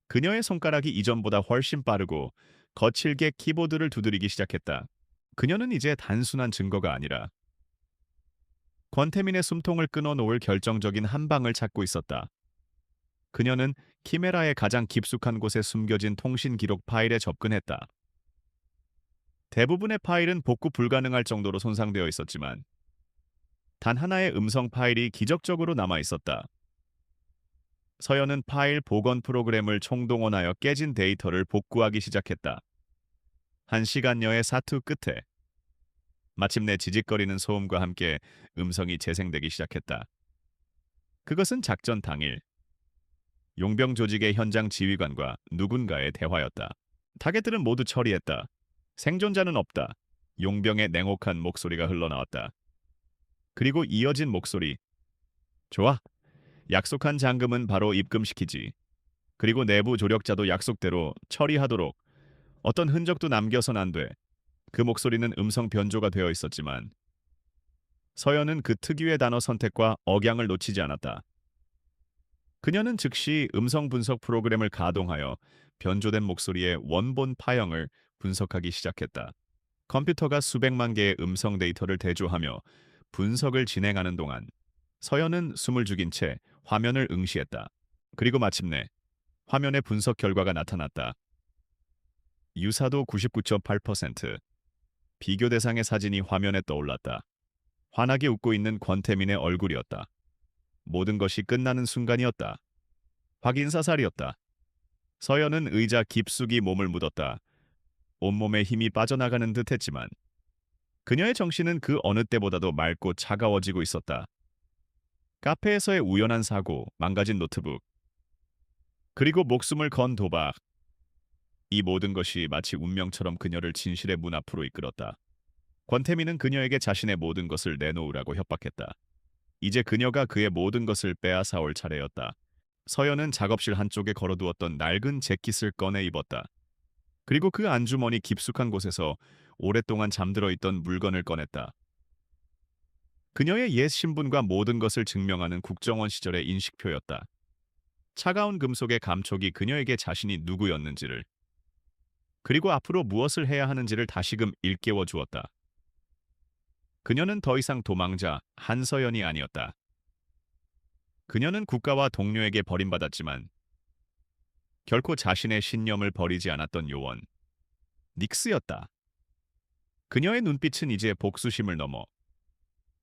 그녀의 손가락이 이전보다 훨씬 빠르고 거칠게 키보드를 두드리기 시작했다. 그녀는 이제 단순한 증거가 아니라 권태민의 숨통을 끊어놓을 결정적인 한 방을 찾고 있었다. 그녀는 키메라의 가장 깊숙한 곳에 숨겨진 통신 기록 파일에 접근했다. 대부분의 파일은 복구 불가능할 정도로 손상되어 있었지만 단 하나의 음성 파일이 기적적으로 남아 있었다. 서연은 파일 복원 프로그램을 총동원하여 깨진 데이터를 복구하기 시작했다. 1시간여의 사투 끝에 마침내 지직거리는 소음과 함께 음성이 재생되기 시작했다. 그것은 작전 당일 용병 조직의 현장 지휘관과 누군가의 대화였다. 타겟들은 모두 처리했다. 생존자는 없다. 용병의 냉혹한 목소리가 흘러나왔다. 그리고 이어진 목소리. 좋아. 약속한 잔금은 바로 입금시키지. 그리고 내부 조력자도 약속대로 처리하도록. 어떤 흔적도 남겨선 안 돼. 그 목소리는 음성 변조가 되어 있었지만 서연은 그 특유의 단어 선택과 억양을 놓치지 않았다. 그녀는 즉시 음성 분석 프로그램을 가동하여 변조된 목소리의 원본 파형을 분석하기 시작했다. 컴퓨터가 수백만 개의 음성 데이터를 대조하며 분석을 진행하는 동안 서연은 숨을 죽인 채 화면을 응시했다. 그리고 마침내 화면의 분석 결과가 나타났다. 유사도 99.8%. 비교 대상의 사진이 화면에 떠올랐다. 환하게 웃고 있는 권태민의 얼굴이었다. 모든 것이 끝나는 순간이었다. 확인사살이었다. 서연은 의자 깊숙이 몸을 묻었다. 온몸에 힘이 빠져나가는 듯했지만 그녀의 정신은 그 어느 때보다도 맑고 차가워지고 있었다. 카페에서의 우연한 사고, 망가진 노트북, 그리고 목숨을 건 도박. 이 모든 것이 마치 운명처럼 그녀를 진실의 문 앞으로 이끌었다. 권태민은 그녀에게 자신의 모든 것을 내놓으라고 협박했다. 이제 그녀가 그의 모든 것을 빼앗아올 차례였다. 서연은 작업실 한쪽에 걸어두었던 낡은 재킷을 꺼내 입었다. 그리고 그 안주머니 깊숙한 곳에서 오랫동안 잠들어 있던 물건을 꺼냈다. 그녀의 옛 신분과 모든 것을 증명하는 국정원 시절의 인식표였다. 차가운 금속의 감촉이 그녀에게 자신이 누구였는지를, 그리고 앞으로 무엇을 해야 하는지를 다시금 일깨워 주었다. 그녀는 더 이상 도망자 한서연이 아니었다. 그녀는 국가와 동료에게 버림받았지만 결코 자신의 신념을 버리지 않았던 요원, 닉스였다. 그녀의 눈빛은 이제 복수심을 넘어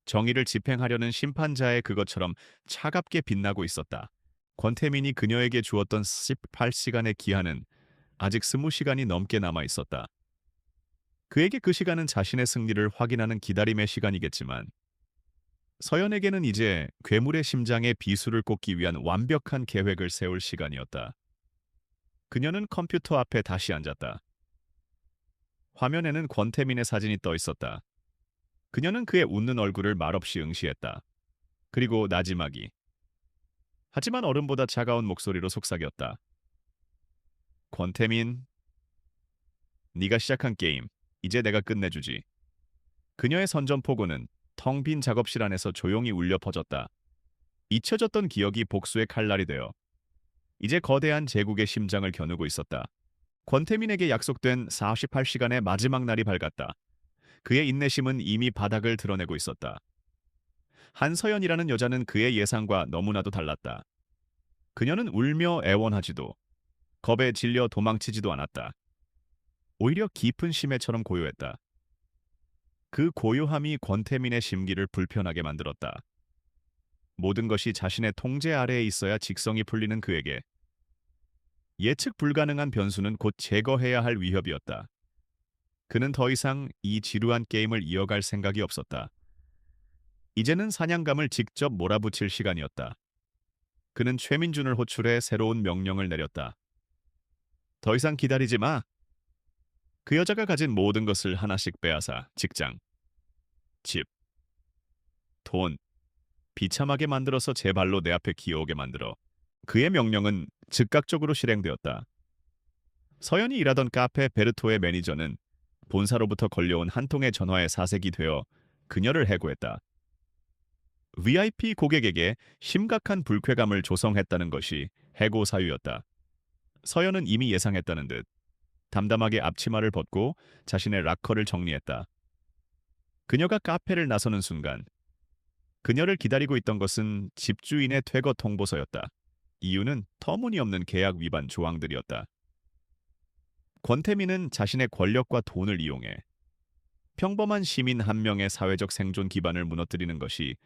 정의를 집행하려는 심판자의 그것처럼 차갑게 빛나고 있었다. 권태민이 그녀에게 주었던 18시간의 기한은 아직 20시간이 넘게 남아 있었다. 그에게 그 시간은 자신의 승리를 확인하는 기다림의 시간이겠지만 서연에게는 이제 괴물의 심장에 비수를 꽂기 위한 완벽한 계획을 세울 시간이었다. 그녀는 컴퓨터 앞에 다시 앉았다. 화면에는 권태민의 사진이 떠 있었다. 그녀는 그의 웃는 얼굴을 말없이 응시했다. 그리고 나지막이, 하지만 얼음보다 차가운 목소리로 속삭였다. 권태민, 네가 시작한 게임, 이제 내가 끝내주지. 그녀의 선전포고는 텅 빈 작업실 안에서 조용히 울려 퍼졌다. 잊혀졌던 기억이 복수의 칼날이 되어 이제 거대한 제국의 심장을 겨누고 있었다. 권태민에게 약속된 48시간의 마지막 날이 밝았다. 그의 인내심은 이미 바닥을 드러내고 있었다. 한서연이라는 여자는 그의 예상과 너무나도 달랐다. 그녀는 울며 애원하지도 겁에 질려 도망치지도 않았다. 오히려 깊은 심해처럼 고요했다. 그 고요함이 권태민의 심기를 불편하게 만들었다. 모든 것이 자신의 통제 아래에 있어야 직성이 풀리는 그에게 예측 불가능한 변수는 곧 제거해야 할 위협이었다. 그는 더 이상 이 지루한 게임을 이어갈 생각이 없었다. 이제는 사냥감을 직접 몰아붙일 시간이었다. 그는 최민준을 호출해 새로운 명령을 내렸다. 더 이상 기다리지 마. 그 여자가 가진 모든 것을 하나씩 빼앗아 직장, 집, 돈, 비참하게 만들어서 제 발로 내 앞에 기어오게 만들어. 그의 명령은 즉각적으로 실행되었다. 서연이 일하던 카페 베르토의 매니저는 본사로부터 걸려온 한 통의 전화에 사색이 되어 그녀를 해고했다. VIP 고객에게 심각한 불쾌감을 조성했다는 것이 해고 사유였다. 서연은 이미 예상했다는 듯 담담하게 앞치마를 벗고 자신의 락커를 정리했다. 그녀가 카페를 나서는 순간 그녀를 기다리고 있던 것은 집주인의 퇴거 통보서였다. 이유는 터무니없는 계약 위반 조항들이었다. 권태민은 자신의 권력과 돈을 이용해 평범한 시민 한 명의 사회적 생존 기반을 무너뜨리는 것이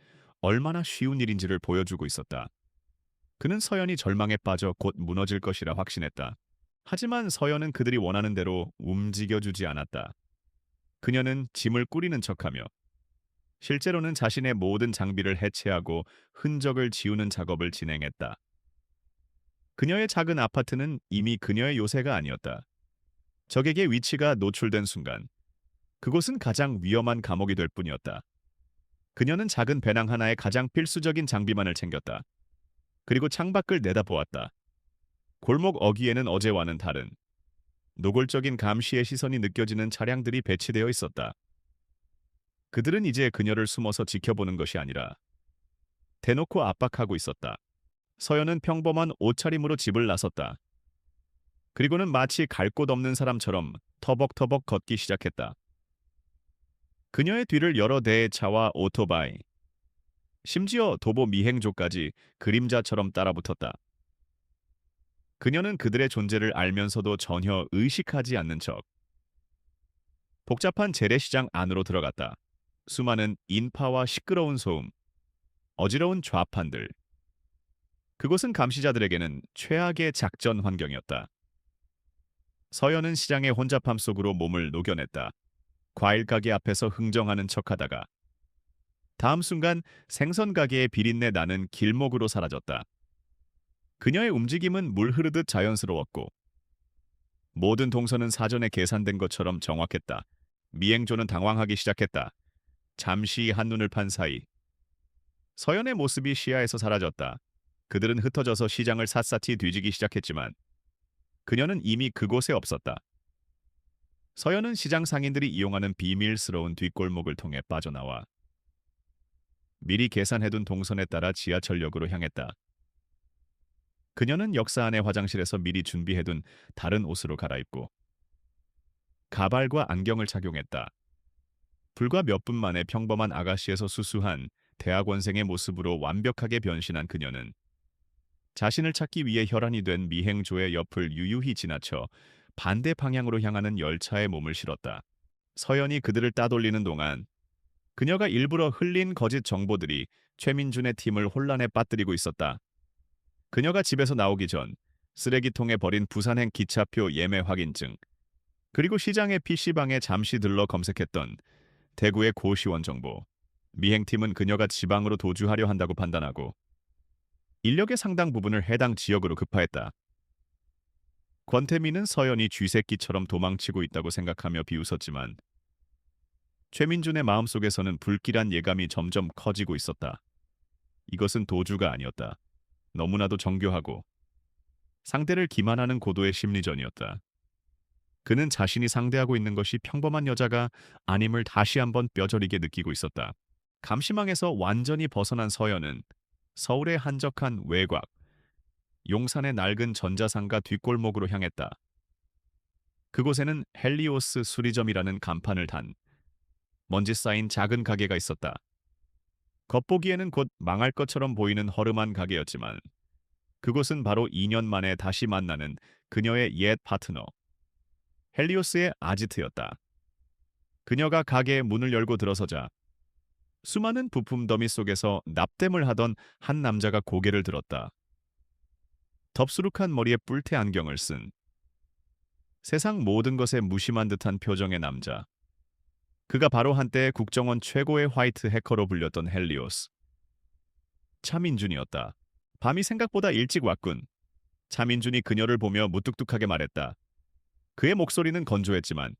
얼마나 쉬운 일인지를 보여주고 있었다. 그는 서연이 절망에 빠져 곧 무너질 것이라 확신했다. 하지만 서연은 그들이 원하는 대로 움직여주지 않았다. 그녀는 짐을 꾸리는 척하며 실제로는 자신의 모든 장비를 해체하고 흔적을 지우는 작업을 진행했다. 그녀의 작은 아파트는 이미 그녀의 요새가 아니었다. 적에게 위치가 노출된 순간 그곳은 가장 위험한 감옥이 될 뿐이었다. 그녀는 작은 배낭 하나에 가장 필수적인 장비만을 챙겼다. 그리고 창밖을 내다보았다. 골목 어귀에는 어제와는 다른 노골적인 감시의 시선이 느껴지는 차량들이 배치되어 있었다. 그들은 이제 그녀를 숨어서 지켜보는 것이 아니라 대놓고 압박하고 있었다. 서연은 평범한 옷차림으로 집을 나섰다. 그리고는 마치 갈 곳 없는 사람처럼 터벅터벅 걷기 시작했다. 그녀의 뒤를 여러 대의 차와 오토바이, 심지어 도보 미행조까지 그림자처럼 따라붙었다. 그녀는 그들의 존재를 알면서도 전혀 의식하지 않는 척 복잡한 재래시장 안으로 들어갔다. 수많은 인파와 시끄러운 소음, 어지러운 좌판들. 그곳은 감시자들에게는 최악의 작전 환경이었다. 서연은 시장의 혼잡함 속으로 몸을 녹여냈다. 과일 가게 앞에서 흥정하는 척하다가 다음 순간 생선 가게의 비린내 나는 길목으로 사라졌다. 그녀의 움직임은 물 흐르듯 자연스러웠고 모든 동선은 사전에 계산된 것처럼 정확했다. 미행조는 당황하기 시작했다. 잠시 한눈을 판 사이 서연의 모습이 시야에서 사라졌다. 그들은 흩어져서 시장을 샅샅이 뒤지기 시작했지만 그녀는 이미 그곳에 없었다. 서연은 시장 상인들이 이용하는 비밀스러운 뒷골목을 통해 빠져나와 미리 계산해둔 동선에 따라 지하철역으로 향했다. 그녀는 역사 안의 화장실에서 미리 준비해둔 다른 옷으로 갈아입고 가발과 안경을 착용했다. 불과 몇 분 만에 평범한 아가씨에서 수수한 대학원생의 모습으로 완벽하게 변신한 그녀는 자신을 찾기 위해 혈안이 된 미행조의 옆을 유유히 지나쳐 반대 방향으로 향하는 열차에 몸을 실었다. 서연이 그들을 따돌리는 동안 그녀가 일부러 흘린 거짓 정보들이 최민준의 팀을 혼란에 빠뜨리고 있었다. 그녀가 집에서 나오기 전 쓰레기통에 버린 부산행 기차표 예매 확인증, 그리고 시장의 PC방에 잠시 들러 검색했던 대구의 고시원 정보. 미행팀은 그녀가 지방으로 도주하려 한다고 판단하고 인력의 상당 부분을 해당 지역으로 급파했다. 권태민은 서연이 쥐새끼처럼 도망치고 있다고 생각하며 비웃었지만 최민준의 마음속에서는 불길한 예감이 점점 커지고 있었다. 이것은 도주가 아니었다. 너무나도 정교하고 상대를 기만하는 고도의 심리전이었다. 그는 자신이 상대하고 있는 것이 평범한 여자가 아님을 다시 한번 뼈저리게 느끼고 있었다. 감시망에서 완전히 벗어난 서연은 서울의 한적한 외곽, 용산의 낡은 전자상가 뒷골목으로 향했다. 그곳에는 헬리오스 수리점이라는 간판을 단 먼지 쌓인 작은 가게가 있었다. 겉보기에는 곧 망할 것처럼 보이는 허름한 가게였지만 그곳은 바로 2년 만에 다시 만나는 그녀의 옛 파트너 헬리오스의 아지트였다. 그녀가 가게의 문을 열고 들어서자 수많은 부품 더미 속에서 납땜을 하던 한 남자가 고개를 들었다. 덥수룩한 머리에 뿔테 안경을 쓴 세상 모든 것에 무심한 듯한 표정의 남자. 그가 바로 한때 국정원 최고의 화이트 해커로 불렸던 헬리오스. 차민준이었다. 밤이 생각보다 일찍 왔군. 차민준이 그녀를 보며 무뚝뚝하게 말했다. 그의 목소리는 건조했지만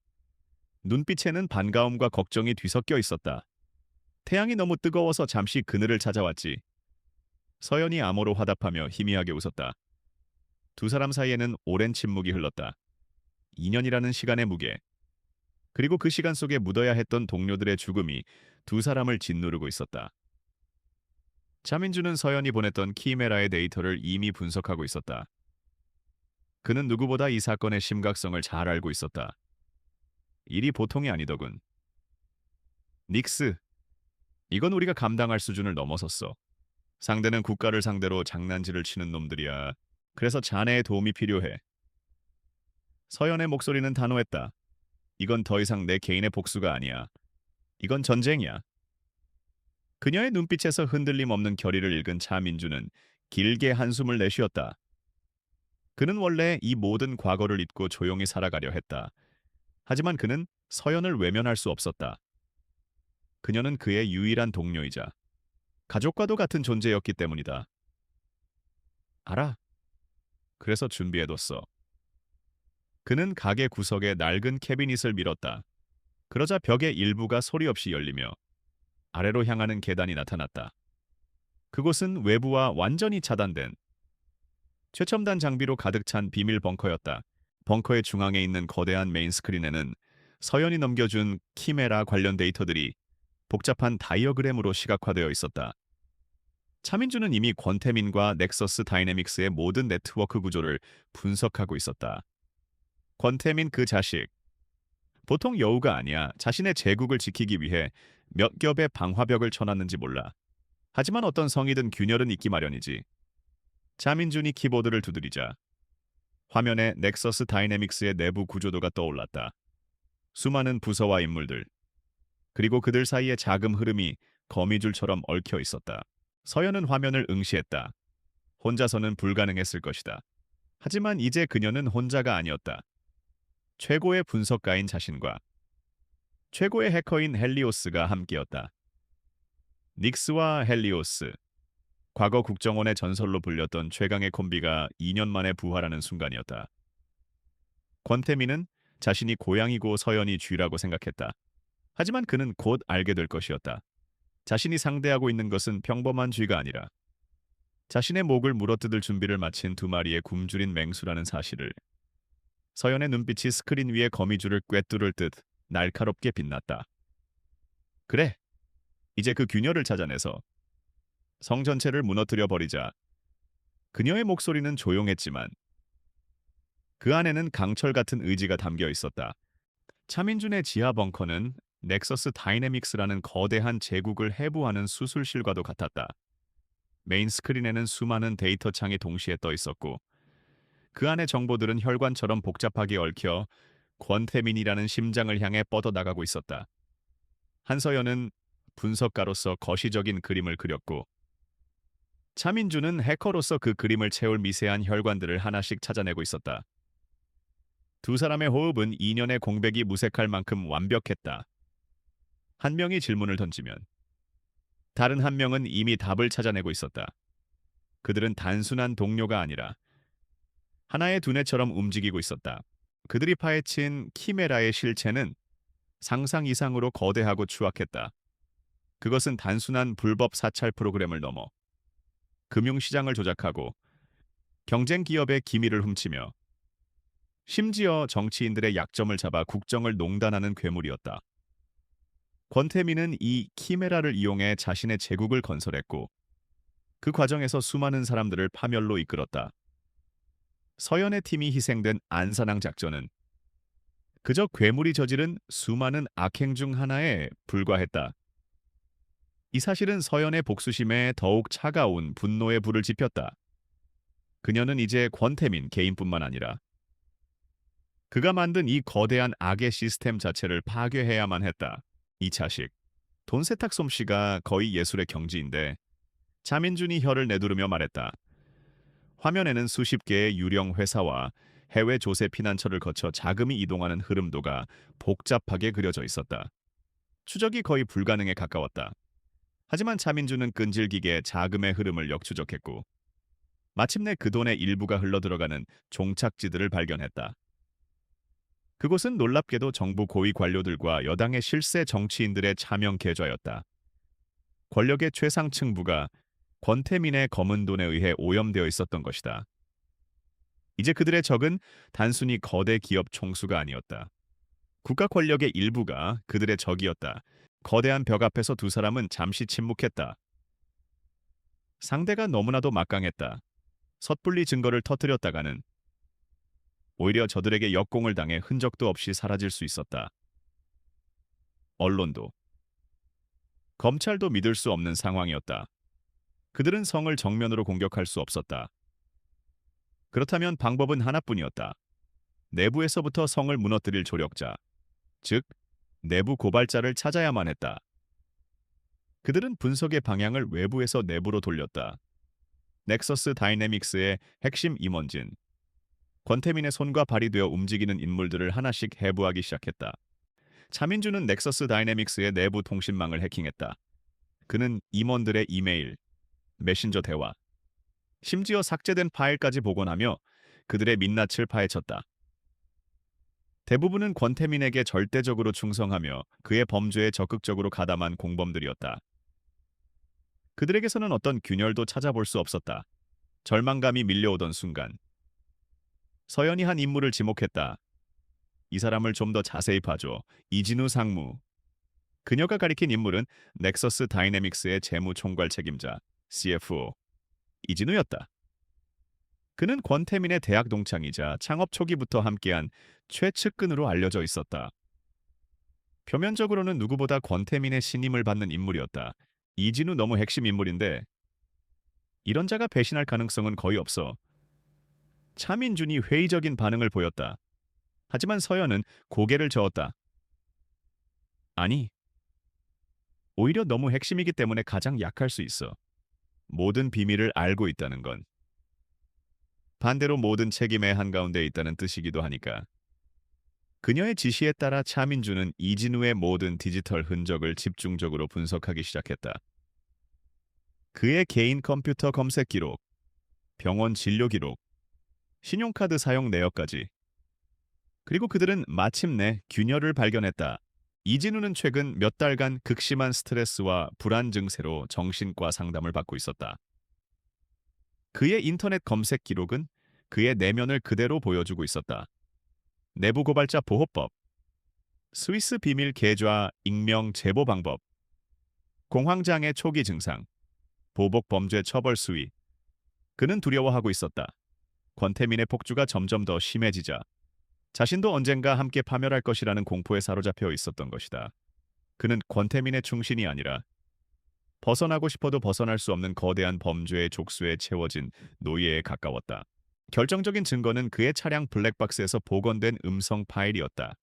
눈빛에는 반가움과 걱정이 뒤섞여 있었다. 태양이 너무 뜨거워서 잠시 그늘을 찾아왔지. 서연이 암호로 화답하며 희미하게 웃었다. 두 사람 사이에는 오랜 침묵이 흘렀다. 2년이라는 시간의 무게, 그리고 그 시간 속에 묻어야 했던 동료들의 죽음이 두 사람을 짓누르고 있었다. 차민주는 서연이 보냈던 키메라의 데이터를 이미 분석하고 있었다. 그는 누구보다 이 사건의 심각성을 잘 알고 있었다. 일이 보통이 아니더군. 닉스, 이건 우리가 감당할 수준을 넘어섰어. 상대는 국가를 상대로 장난질을 치는 놈들이야. 그래서 자네의 도움이 필요해. 서연의 목소리는 단호했다. 이건 더 이상 내 개인의 복수가 아니야. 이건 전쟁이야. 그녀의 눈빛에서 흔들림 없는 결의를 읽은 차민주는 길게 한숨을 내쉬었다. 그는 원래 이 모든 과거를 잊고 조용히 살아가려 했다. 하지만 그는 서연을 외면할 수 없었다. 그녀는 그의 유일한 동료이자 가족과도 같은 존재였기 때문이다. 알아. 그래서 준비해뒀어. 그는 가게 구석에 낡은 캐비닛을 밀었다. 그러자 벽의 일부가 소리 없이 열리며 아래로 향하는 계단이 나타났다. 그곳은 외부와 완전히 차단된 최첨단 장비로 가득 찬 비밀 벙커였다. 벙커의 중앙에 있는 거대한 메인 스크린에는 서연이 넘겨준 키메라 관련 데이터들이 복잡한 다이어그램으로 시각화되어 있었다. 차민주는 이미 권태민과 넥서스 다이내믹스의 모든 네트워크 구조를 분석하고 있었다. 권태민 그 자식. 보통 여우가 아니야. 자신의 제국을 지키기 위해 몇 겹의 방화벽을 쳐놨는지 몰라. 하지만 어떤 성이든 균열은 있기 마련이지. 차민준이 키보드를 두드리자 화면에 넥서스 다이내믹스의 내부 구조도가 떠올랐다. 수많은 부서와 인물들, 그리고 그들 사이의 자금 흐름이 거미줄처럼 얽혀 있었다. 서연은 화면을 응시했다. 혼자서는 불가능했을 것이다. 하지만 이제 그녀는 혼자가 아니었다. 최고의 분석가인 자신과 최고의 해커인 헬리오스가 함께였다. 닉스와 헬리오스, 과거 국정원의 전설로 불렸던 최강의 콤비가 2년 만에 부활하는 순간이었다. 권태민은 자신이 고양이고 서연이 쥐라고 생각했다. 하지만 그는 곧 알게 될 것이었다. 자신이 상대하고 있는 것은 평범한 쥐가 아니라 자신의 목을 물어뜯을 준비를 마친 두 마리의 굶주린 맹수라는 사실을. 서연의 눈빛이 스크린 위에 거미줄을 꿰뚫을 듯 날카롭게 빛났다. 그래, 이제 그 균열을 찾아내서 성 전체를 무너뜨려 버리자. 그녀의 목소리는 조용했지만 그 안에는 강철 같은 의지가 담겨 있었다. 차민준의 지하 벙커는 넥서스 다이내믹스라는 거대한 제국을 해부하는 수술실과도 같았다. 메인 스크린에는 수많은 데이터 창이 동시에 떠 있었고 그 안의 정보들은 혈관처럼 복잡하게 얽혀 권태민이라는 심장을 향해 뻗어나가고 있었다. 한서연은 분석가로서 거시적인 그림을 그렸고 차민주는 해커로서 그 그림을 채울 미세한 혈관들을 하나씩 찾아내고 있었다. 두 사람의 호흡은 2년의 공백이 무색할 만큼 완벽했다. 한 명이 질문을 던지면 다른 한 명은 이미 답을 찾아내고 있었다. 그들은 단순한 동료가 아니라 하나의 두뇌처럼 움직이고 있었다. 그들이 파헤친 키메라의 실체는 상상 이상으로 거대하고 추악했다. 그것은 단순한 불법 사찰 프로그램을 넘어 금융시장을 조작하고 경쟁 기업의 기밀을 훔치며 심지어 정치인들의 약점을 잡아 국정을 농단하는 괴물이었다. 권태민은 이 키메라를 이용해 자신의 제국을 건설했고 그 과정에서 수많은 사람들을 파멸로 이끌었다. 서연의 팀이 희생된 안산항 작전은 그저 괴물이 저지른 수많은 악행 중 하나에 불과했다. 이 사실은 서연의 복수심에 더욱 차가운 분노의 불을 지폈다. 그녀는 이제 권태민 개인뿐만 아니라 그가 만든 이 거대한 악의 시스템 자체를 파괴해야만 했다. 이 자식, 돈 세탁 솜씨가 거의 예술의 경지인데 차민준이 혀를 내두르며 말했다. 화면에는 수십 개의 유령 회사와 해외 조세 피난처를 거쳐 자금이 이동하는 흐름도가 복잡하게 그려져 있었다. 추적이 거의 불가능에 가까웠다. 하지만 차민준은 끈질기게 자금의 흐름을 역추적했고 마침내 그 돈의 일부가 흘러들어가는 종착지들을 발견했다. 그곳은 놀랍게도 정부 고위 관료들과 여당의 실세 정치인들의 차명 계좌였다. 권력의 최상층부가 권태민의 검은 돈에 의해 오염되어 있었던 것이다. 이제 그들의 적은 단순히 거대 기업 총수가 아니었다. 국가 권력의 일부가 그들의 적이었다. 거대한 벽 앞에서 두 사람은 잠시 침묵했다. 상대가 너무나도 막강했다. 섣불리 증거를 터뜨렸다가는 오히려 저들에게 역공을 당해 흔적도 없이 사라질 수 있었다. 언론도, 검찰도 믿을 수 없는 상황이었다. 그들은 성을 정면으로 공격할 수 없었다. 그렇다면 방법은 하나뿐이었다. 내부에서부터 성을 무너뜨릴 조력자, 즉 내부 고발자를 찾아야만 했다. 그들은 분석의 방향을 외부에서 내부로 돌렸다. 넥서스 다이내믹스의 핵심 임원진, 권태민의 손과 발이 되어 움직이는 인물들을 하나씩 해부하기 시작했다. 차민주는 넥서스 다이내믹스의 내부 통신망을 해킹했다. 그는 임원들의 이메일, 메신저 대화, 심지어 삭제된 파일까지 복원하며 그들의 민낯을 파헤쳤다. 대부분은 권태민에게 절대적으로 충성하며 그의 범죄에 적극적으로 가담한 공범들이었다. 그들에게서는 어떤 균열도 찾아볼 수 없었다. 절망감이 밀려오던 순간 서연이 한 인물을 지목했다. 이 사람을 좀 더 자세히 봐줘. 이진우 상무. 그녀가 가리킨 인물은 넥서스 다이내믹스의 재무총괄 책임자 CFO 이진우였다. 그는 권태민의 대학 동창이자 창업 초기부터 함께한 최측근으로 알려져 있었다. 표면적으로는 누구보다 권태민의 신임을 받는 인물이었다. 이진우 너무 핵심 인물인데 이런 자가 배신할 가능성은 거의 없어. 차민준이 회의적인 반응을 보였다. 하지만 서연은 고개를 저었다. 아니, 오히려 너무 핵심이기 때문에 가장 약할 수 있어. 모든 비밀을 알고 있다는 건. 반대로 모든 책임의 한가운데 있다는 뜻이기도 하니까. 그녀의 지시에 따라 차민준은 이진우의 모든 디지털 흔적을 집중적으로 분석하기 시작했다. 그의 개인 컴퓨터 검색 기록, 병원 진료 기록, 신용카드 사용 내역까지. 그리고 그들은 마침내 균열을 발견했다. 이진우는 최근 몇 달간 극심한 스트레스와 불안 증세로 정신과 상담을 받고 있었다. 그의 인터넷 검색 기록은 그의 내면을 그대로 보여주고 있었다. 내부 고발자 보호법, 스위스 비밀 계좌 익명 제보 방법, 공황장애 초기 증상, 보복 범죄 처벌 수위. 그는 두려워하고 있었다. 권태민의 폭주가 점점 더 심해지자 자신도 언젠가 함께 파멸할 것이라는 공포에 사로잡혀 있었던 것이다. 그는 권태민의 충신이 아니라 벗어나고 싶어도 벗어날 수 없는 거대한 범죄의 족수에 채워진 노예에 가까웠다. 결정적인 증거는 그의 차량 블랙박스에서 복원된 음성 파일이었다.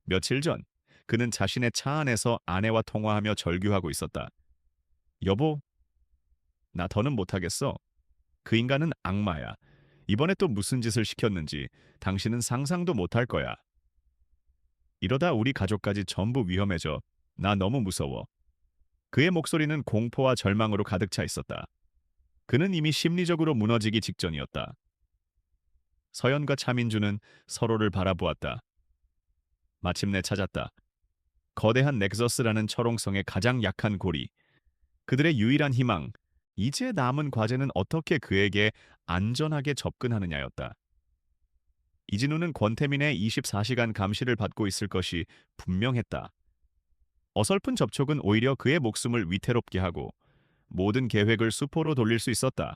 며칠 전 그는 자신의 차 안에서 아내와 통화하며 절규하고 있었다. 여보, 나 더는 못하겠어. 그 인간은 악마야. 이번에 또 무슨 짓을 시켰는지 당신은 상상도 못할 거야. 이러다 우리 가족까지 전부 위험해져. 나 너무 무서워. 그의 목소리는 공포와 절망으로 가득 차 있었다. 그는 이미 심리적으로 무너지기 직전이었다. 서연과 차민주는 서로를 바라보았다. 마침내 찾았다. 거대한 넥서스라는 철옹성의 가장 약한 고리. 그들의 유일한 희망. 이제 남은 과제는 어떻게 그에게 안전하게 접근하느냐였다. 이진우는 권태민의 24시간 감시를 받고 있을 것이 분명했다. 어설픈 접촉은 오히려 그의 목숨을 위태롭게 하고 모든 계획을 수포로 돌릴 수 있었다.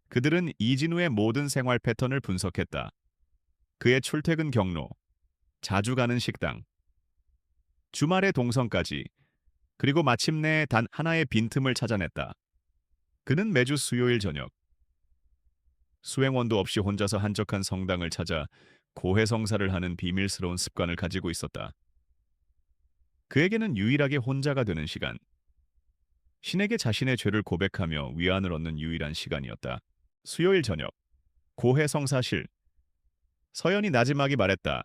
그들은 이진우의 모든 생활 패턴을 분석했다. 그의 출퇴근 경로, 자주 가는 식당, 주말의 동성까지, 그리고 마침내 단 하나의 빈틈을 찾아냈다. 그는 매주 수요일 저녁, 수행원도 없이 혼자서 한적한 성당을 찾아 고해성사를 하는 비밀스러운 습관을 가지고 있었다. 그에게는 유일하게 혼자가 되는 시간, 신에게 자신의 죄를 고백하며 위안을 얻는 유일한 시간이었다. 수요일 저녁, 고해성사실. 서연이 나지막이 말했다.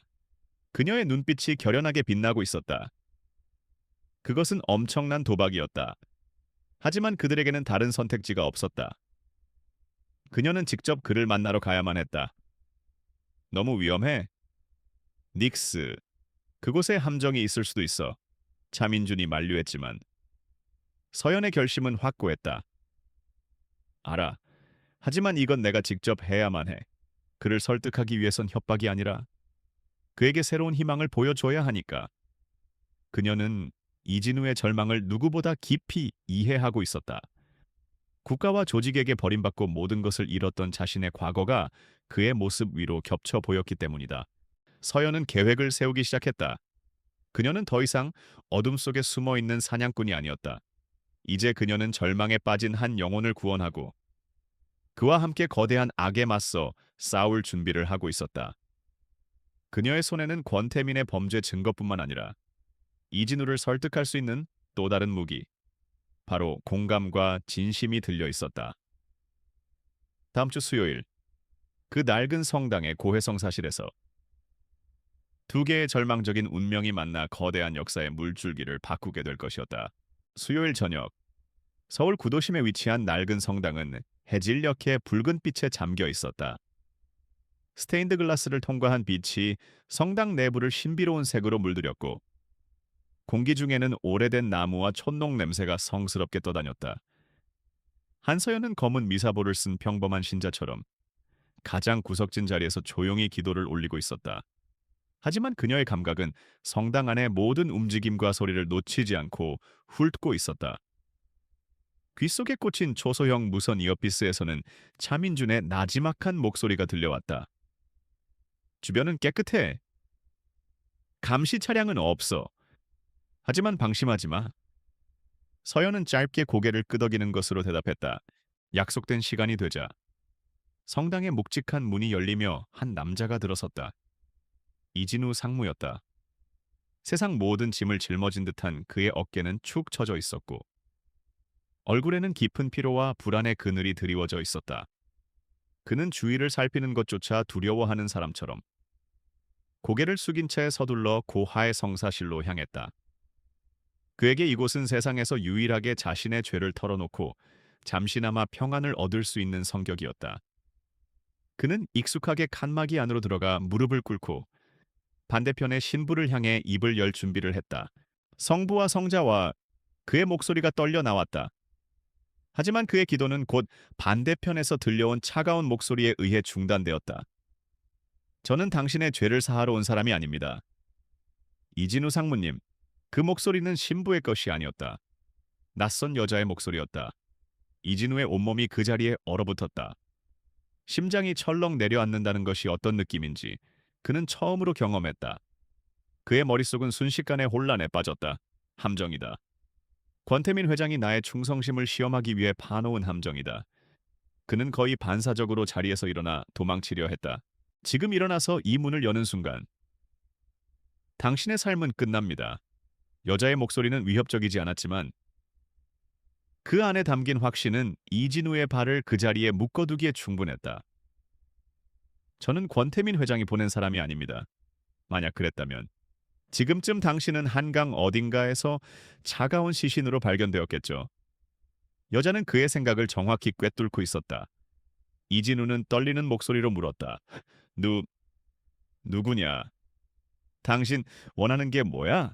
그녀의 눈빛이 결연하게 빛나고 있었다. 그것은 엄청난 도박이었다. 하지만 그들에게는 다른 선택지가 없었다. 그녀는 직접 그를 만나러 가야만 했다. 너무 위험해. 닉스. 그곳에 함정이 있을 수도 있어. 차민준이 만류했지만 서연의 결심은 확고했다. 알아. 하지만 이건 내가 직접 해야만 해. 그를 설득하기 위해선 협박이 아니라 그에게 새로운 희망을 보여줘야 하니까. 그녀는 이진우의 절망을 누구보다 깊이 이해하고 있었다. 국가와 조직에게 버림받고 모든 것을 잃었던 자신의 과거가 그의 모습 위로 겹쳐 보였기 때문이다. 서연은 계획을 세우기 시작했다. 그녀는 더 이상 어둠 속에 숨어 있는 사냥꾼이 아니었다. 이제 그녀는 절망에 빠진 한 영혼을 구원하고 그와 함께 거대한 악에 맞서 싸울 준비를 하고 있었다. 그녀의 손에는 권태민의 범죄 증거뿐만 아니라 이진우를 설득할 수 있는 또 다른 무기, 바로 공감과 진심이 들려 있었다. 다음 주 수요일, 그 낡은 성당의 고해성사실에서 두 개의 절망적인 운명이 만나 거대한 역사의 물줄기를 바꾸게 될 것이었다. 수요일 저녁, 서울 구도심에 위치한 낡은 성당은 해질녘의 붉은 빛에 잠겨 있었다. 스테인드 글라스를 통과한 빛이 성당 내부를 신비로운 색으로 물들였고 공기 중에는 오래된 나무와 촛농 냄새가 성스럽게 떠다녔다. 한서연은 검은 미사보를 쓴 평범한 신자처럼 가장 구석진 자리에서 조용히 기도를 올리고 있었다. 하지만 그녀의 감각은 성당 안의 모든 움직임과 소리를 놓치지 않고 훑고 있었다. 귀 속에 꽂힌 초소형 무선 이어피스에서는 차민준의 나지막한 목소리가 들려왔다. 주변은 깨끗해. 감시 차량은 없어. 하지만 방심하지 마. 서연은 짧게 고개를 끄덕이는 것으로 대답했다. 약속된 시간이 되자 성당의 묵직한 문이 열리며 한 남자가 들어섰다. 이진우 상무였다. 세상 모든 짐을 짊어진 듯한 그의 어깨는 축 처져 있었고 얼굴에는 깊은 피로와 불안의 그늘이 드리워져 있었다. 그는 주위를 살피는 것조차 두려워하는 사람처럼 고개를 숙인 채 서둘러 고하의 성사실로 향했다. 그에게 이곳은 세상에서 유일하게 자신의 죄를 털어놓고 잠시나마 평안을 얻을 수 있는 성격이었다. 그는 익숙하게 칸막이 안으로 들어가 무릎을 꿇고 반대편의 신부를 향해 입을 열 준비를 했다. 성부와 성자와 그의 목소리가 떨려 나왔다. 하지만 그의 기도는 곧 반대편에서 들려온 차가운 목소리에 의해 중단되었다. 저는 당신의 죄를 사하러 온 사람이 아닙니다. 이진우 상무님, 그 목소리는 신부의 것이 아니었다. 낯선 여자의 목소리였다. 이진우의 온몸이 그 자리에 얼어붙었다. 심장이 철렁 내려앉는다는 것이 어떤 느낌인지 그는 처음으로 경험했다. 그의 머릿속은 순식간에 혼란에 빠졌다. 함정이다. 권태민 회장이 나의 충성심을 시험하기 위해 파놓은 함정이다. 그는 거의 반사적으로 자리에서 일어나 도망치려 했다. 지금 일어나서 이 문을 여는 순간 당신의 삶은 끝납니다. 여자의 목소리는 위협적이지 않았지만 그 안에 담긴 확신은 이진우의 발을 그 자리에 묶어두기에 충분했다. 저는 권태민 회장이 보낸 사람이 아닙니다. 만약 그랬다면 지금쯤 당신은 한강 어딘가에서 차가운 시신으로 발견되었겠죠. 여자는 그의 생각을 정확히 꿰뚫고 있었다. 이진우는 떨리는 목소리로 물었다. 누구냐? 당신 원하는 게 뭐야?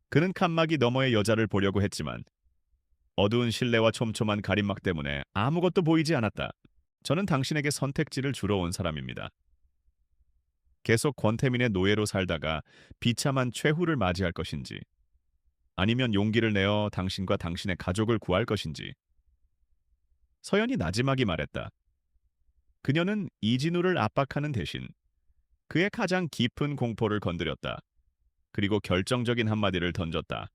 그는 칸막이 너머의 여자를 보려고 했지만 어두운 실내와 촘촘한 가림막 때문에 아무것도 보이지 않았다. 저는 당신에게 선택지를 주러 온 사람입니다. 계속 권태민의 노예로 살다가 비참한 최후를 맞이할 것인지 아니면 용기를 내어 당신과 당신의 가족을 구할 것인지. 서연이 나지막이 말했다. 그녀는 이진우를 압박하는 대신 그의 가장 깊은 공포를 건드렸다. 그리고 결정적인 한마디를 던졌다.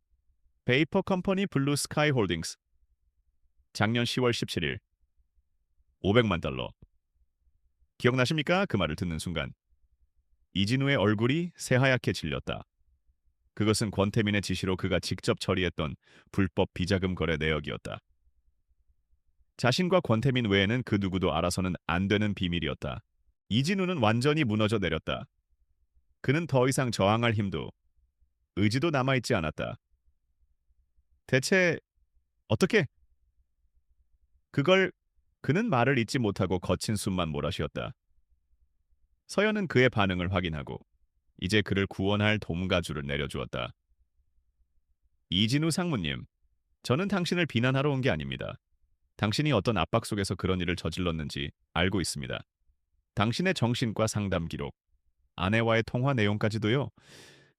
베이퍼 컴퍼니 블루 스카이 홀딩스. 작년 10월 17일. 500만 달러. 기억나십니까? 그 말을 듣는 순간 이진우의 얼굴이 새하얗게 질렸다. 그것은 권태민의 지시로 그가 직접 처리했던 불법 비자금 거래 내역이었다. 자신과 권태민 외에는 그 누구도 알아서는 안 되는 비밀이었다. 이진우는 완전히 무너져 내렸다. 그는 더 이상 저항할 힘도 의지도 남아있지 않았다. 대체 어떻게? 그걸 그는 말을 잇지 못하고 거친 숨만 몰아쉬었다. 서연은 그의 반응을 확인하고 이제 그를 구원할 돔가주를 내려주었다. 이진우 상무님, 저는 당신을 비난하러 온 게 아닙니다. 당신이 어떤 압박 속에서 그런 일을 저질렀는지 알고 있습니다. 당신의 정신과 상담 기록, 아내와의 통화 내용까지도요.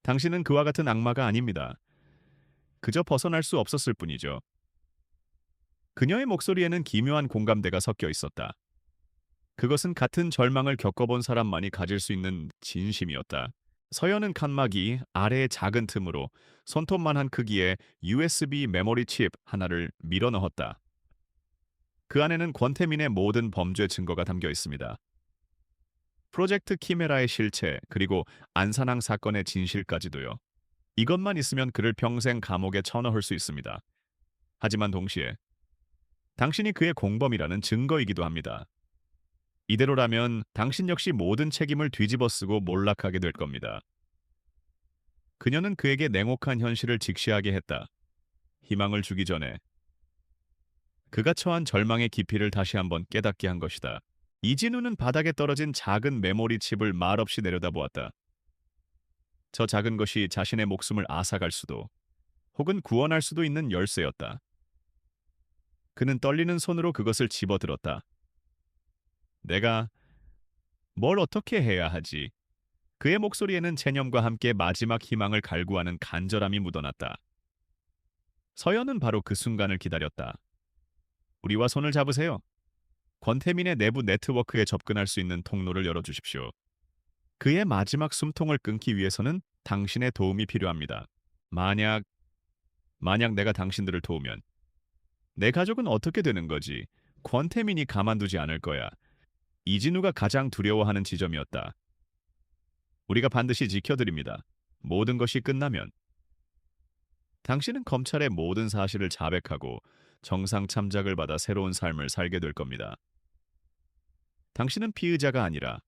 당신은 그와 같은 악마가 아닙니다. 그저 벗어날 수 없었을 뿐이죠. 그녀의 목소리에는 기묘한 공감대가 섞여 있었다. 그것은 같은 절망을 겪어본 사람만이 가질 수 있는 진심이었다. 서연은 칸막이 아래의 작은 틈으로 손톱만한 크기의 USB 메모리 칩 하나를 밀어 넣었다. 그 안에는 권태민의 모든 범죄 증거가 담겨 있습니다. 프로젝트 키메라의 실체, 그리고 안산항 사건의 진실까지도요. 이것만 있으면 그를 평생 감옥에 쳐넣을 수 있습니다. 하지만 동시에 당신이 그의 공범이라는 증거이기도 합니다. 이대로라면 당신 역시 모든 책임을 뒤집어쓰고 몰락하게 될 겁니다. 그녀는 그에게 냉혹한 현실을 직시하게 했다. 희망을 주기 전에 그가 처한 절망의 깊이를 다시 한번 깨닫게 한 것이다. 이진우는 바닥에 떨어진 작은 메모리 칩을 말없이 내려다보았다. 저 작은 것이 자신의 목숨을 앗아갈 수도 혹은 구원할 수도 있는 열쇠였다. 그는 떨리는 손으로 그것을 집어들었다. 내가 뭘 어떻게 해야 하지? 그의 목소리에는 체념과 함께 마지막 희망을 갈구하는 간절함이 묻어났다. 서연은 바로 그 순간을 기다렸다. 우리와 손을 잡으세요. 권태민의 내부 네트워크에 접근할 수 있는 통로를 열어주십시오. 그의 마지막 숨통을 끊기 위해서는 당신의 도움이 필요합니다. 만약 내가 당신들을 도우면 내 가족은 어떻게 되는 거지? 권태민이 가만두지 않을 거야. 이진우가 가장 두려워하는 지점이었다. 우리가 반드시 지켜드립니다. 모든 것이 끝나면 당신은 검찰의 모든 사실을 자백하고 정상 참작을 받아 새로운 삶을 살게 될 겁니다. 당신은 피의자가 아니라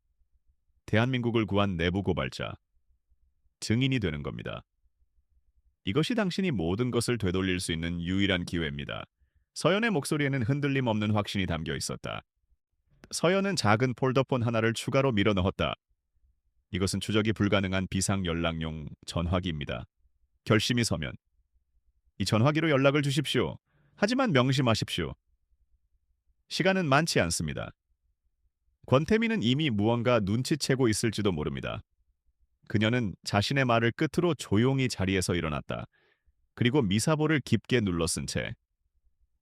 대한민국을 구한 내부 고발자, 증인이 되는 겁니다. 이것이 당신이 모든 것을 되돌릴 수 있는 유일한 기회입니다. 서연의 목소리에는 흔들림 없는 확신이 담겨 있었다. 서연은 작은 폴더폰 하나를 추가로 밀어 넣었다. 이것은 추적이 불가능한 비상 연락용 전화기입니다. 결심이 서면 이 전화기로 연락을 주십시오. 하지만 명심하십시오. 시간은 많지 않습니다. 권태민은 이미 무언가 눈치채고 있을지도 모릅니다. 그녀는 자신의 말을 끝으로 조용히 자리에서 일어났다. 그리고 미사보를 깊게 눌러쓴 채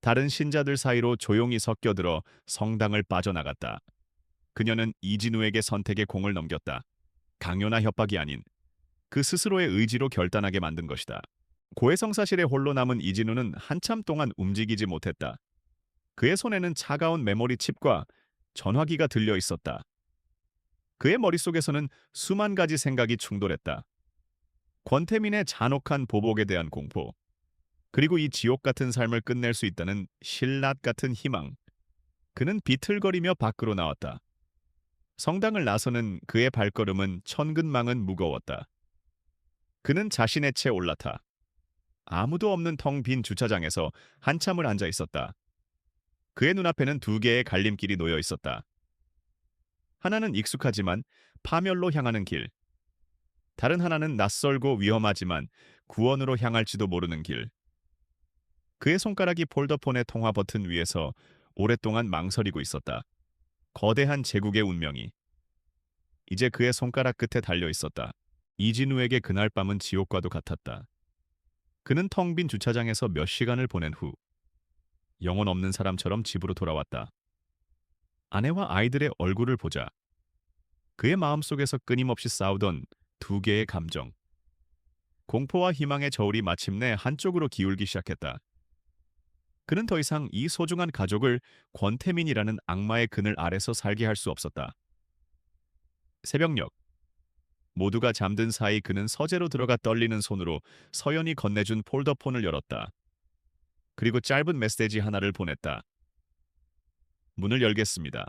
다른 신자들 사이로 조용히 섞여들어 성당을 빠져나갔다. 그녀는 이진우에게 선택의 공을 넘겼다. 강요나 협박이 아닌 그 스스로의 의지로 결단하게 만든 것이다. 고해성사실에 홀로 남은 이진우는 한참 동안 움직이지 못했다. 그의 손에는 차가운 메모리 칩과 전화기가 들려 있었다. 그의 머릿속에서는 수만 가지 생각이 충돌했다. 권태민의 잔혹한 보복에 대한 공포, 그리고 이 지옥 같은 삶을 끝낼 수 있다는 신라 같은 희망. 그는 비틀거리며 밖으로 나왔다. 성당을 나서는 그의 발걸음은 천근만은 무거웠다. 그는 자신의 채 올라타 아무도 없는 텅 빈 주차장에서 한참을 앉아 있었다. 그의 눈앞에는 두 개의 갈림길이 놓여 있었다. 하나는 익숙하지만 파멸로 향하는 길. 다른 하나는 낯설고 위험하지만 구원으로 향할지도 모르는 길. 그의 손가락이 폴더폰의 통화 버튼 위에서 오랫동안 망설이고 있었다. 거대한 제국의 운명이 이제 그의 손가락 끝에 달려 있었다. 이진우에게 그날 밤은 지옥과도 같았다. 그는 텅 빈 주차장에서 몇 시간을 보낸 후 영혼 없는 사람처럼 집으로 돌아왔다. 아내와 아이들의 얼굴을 보자 그의 마음속에서 끊임없이 싸우던 두 개의 감정, 공포와 희망의 저울이 마침내 한쪽으로 기울기 시작했다. 그는 더 이상 이 소중한 가족을 권태민이라는 악마의 그늘 아래서 살게 할 수 없었다. 새벽녘, 모두가 잠든 사이 그는 서재로 들어가 떨리는 손으로 서연이 건네준 폴더폰을 열었다. 그리고 짧은 메시지 하나를 보냈다. 문을 열겠습니다.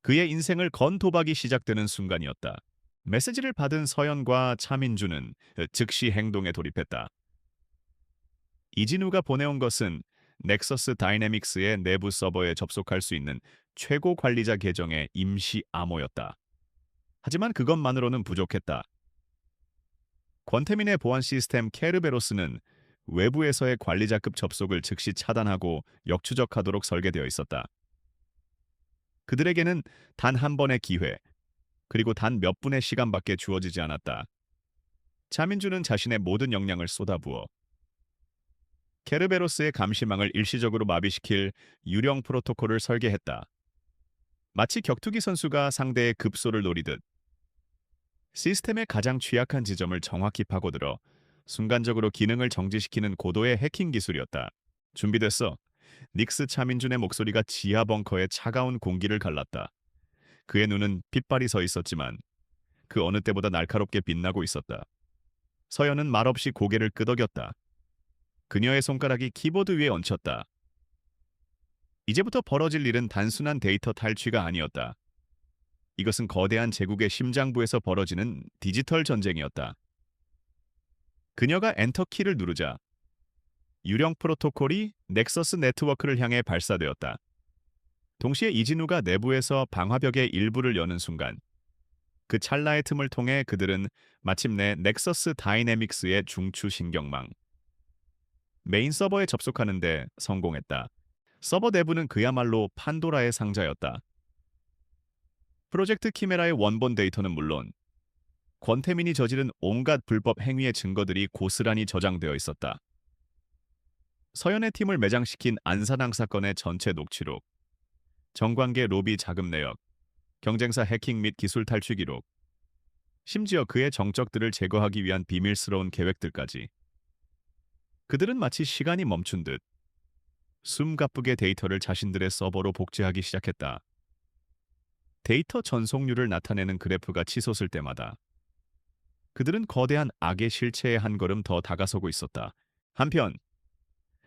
그의 인생을 건 도박이 시작되는 순간이었다. 메시지를 받은 서연과 차민주는 즉시 행동에 돌입했다. 이진우가 보내온 것은 넥서스 다이내믹스의 내부 서버에 접속할 수 있는 최고 관리자 계정의 임시 암호였다. 하지만 그것만으로는 부족했다. 권태민의 보안 시스템 케르베로스는 외부에서의 관리자급 접속을 즉시 차단하고 역추적하도록 설계되어 있었다. 그들에게는 단 한 번의 기회, 그리고 단 몇 분의 시간밖에 주어지지 않았다. 차민주는 자신의 모든 역량을 쏟아부어 케르베로스의 감시망을 일시적으로 마비시킬 유령 프로토콜을 설계했다. 마치 격투기 선수가 상대의 급소를 노리듯 시스템의 가장 취약한 지점을 정확히 파고들어 순간적으로 기능을 정지시키는 고도의 해킹 기술이었다. 준비됐어. 닉스 차민준의 목소리가 지하 벙커의 차가운 공기를 갈랐다. 그의 눈은 핏발이 서 있었지만 그 어느 때보다 날카롭게 빛나고 있었다. 서연은 말없이 고개를 끄덕였다. 그녀의 손가락이 키보드 위에 얹혔다. 이제부터 벌어질 일은 단순한 데이터 탈취가 아니었다. 이것은 거대한 제국의 심장부에서 벌어지는 디지털 전쟁이었다. 그녀가 엔터키를 누르자 유령 프로토콜이 넥서스 네트워크를 향해 발사되었다. 동시에 이진우가 내부에서 방화벽의 일부를 여는 순간 그 찰나의 틈을 통해 그들은 마침내 넥서스 다이내믹스의 중추 신경망 메인 서버에 접속하는데 성공했다. 서버 내부는 그야말로 판도라의 상자였다. 프로젝트 키메라의 원본 데이터는 물론 권태민이 저지른 온갖 불법 행위의 증거들이 고스란히 저장되어 있었다. 서연의 팀을 매장시킨 안산항 사건의 전체 녹취록, 정관계 로비 자금 내역, 경쟁사 해킹 및 기술 탈취 기록, 심지어 그의 정적들을 제거하기 위한 비밀스러운 계획들까지. 그들은 마치 시간이 멈춘 듯 숨가쁘게 데이터를 자신들의 서버로 복제하기 시작했다. 데이터 전송률을 나타내는 그래프가 치솟을 때마다 그들은 거대한 악의 실체에 한 걸음 더 다가서고 있었다. 한편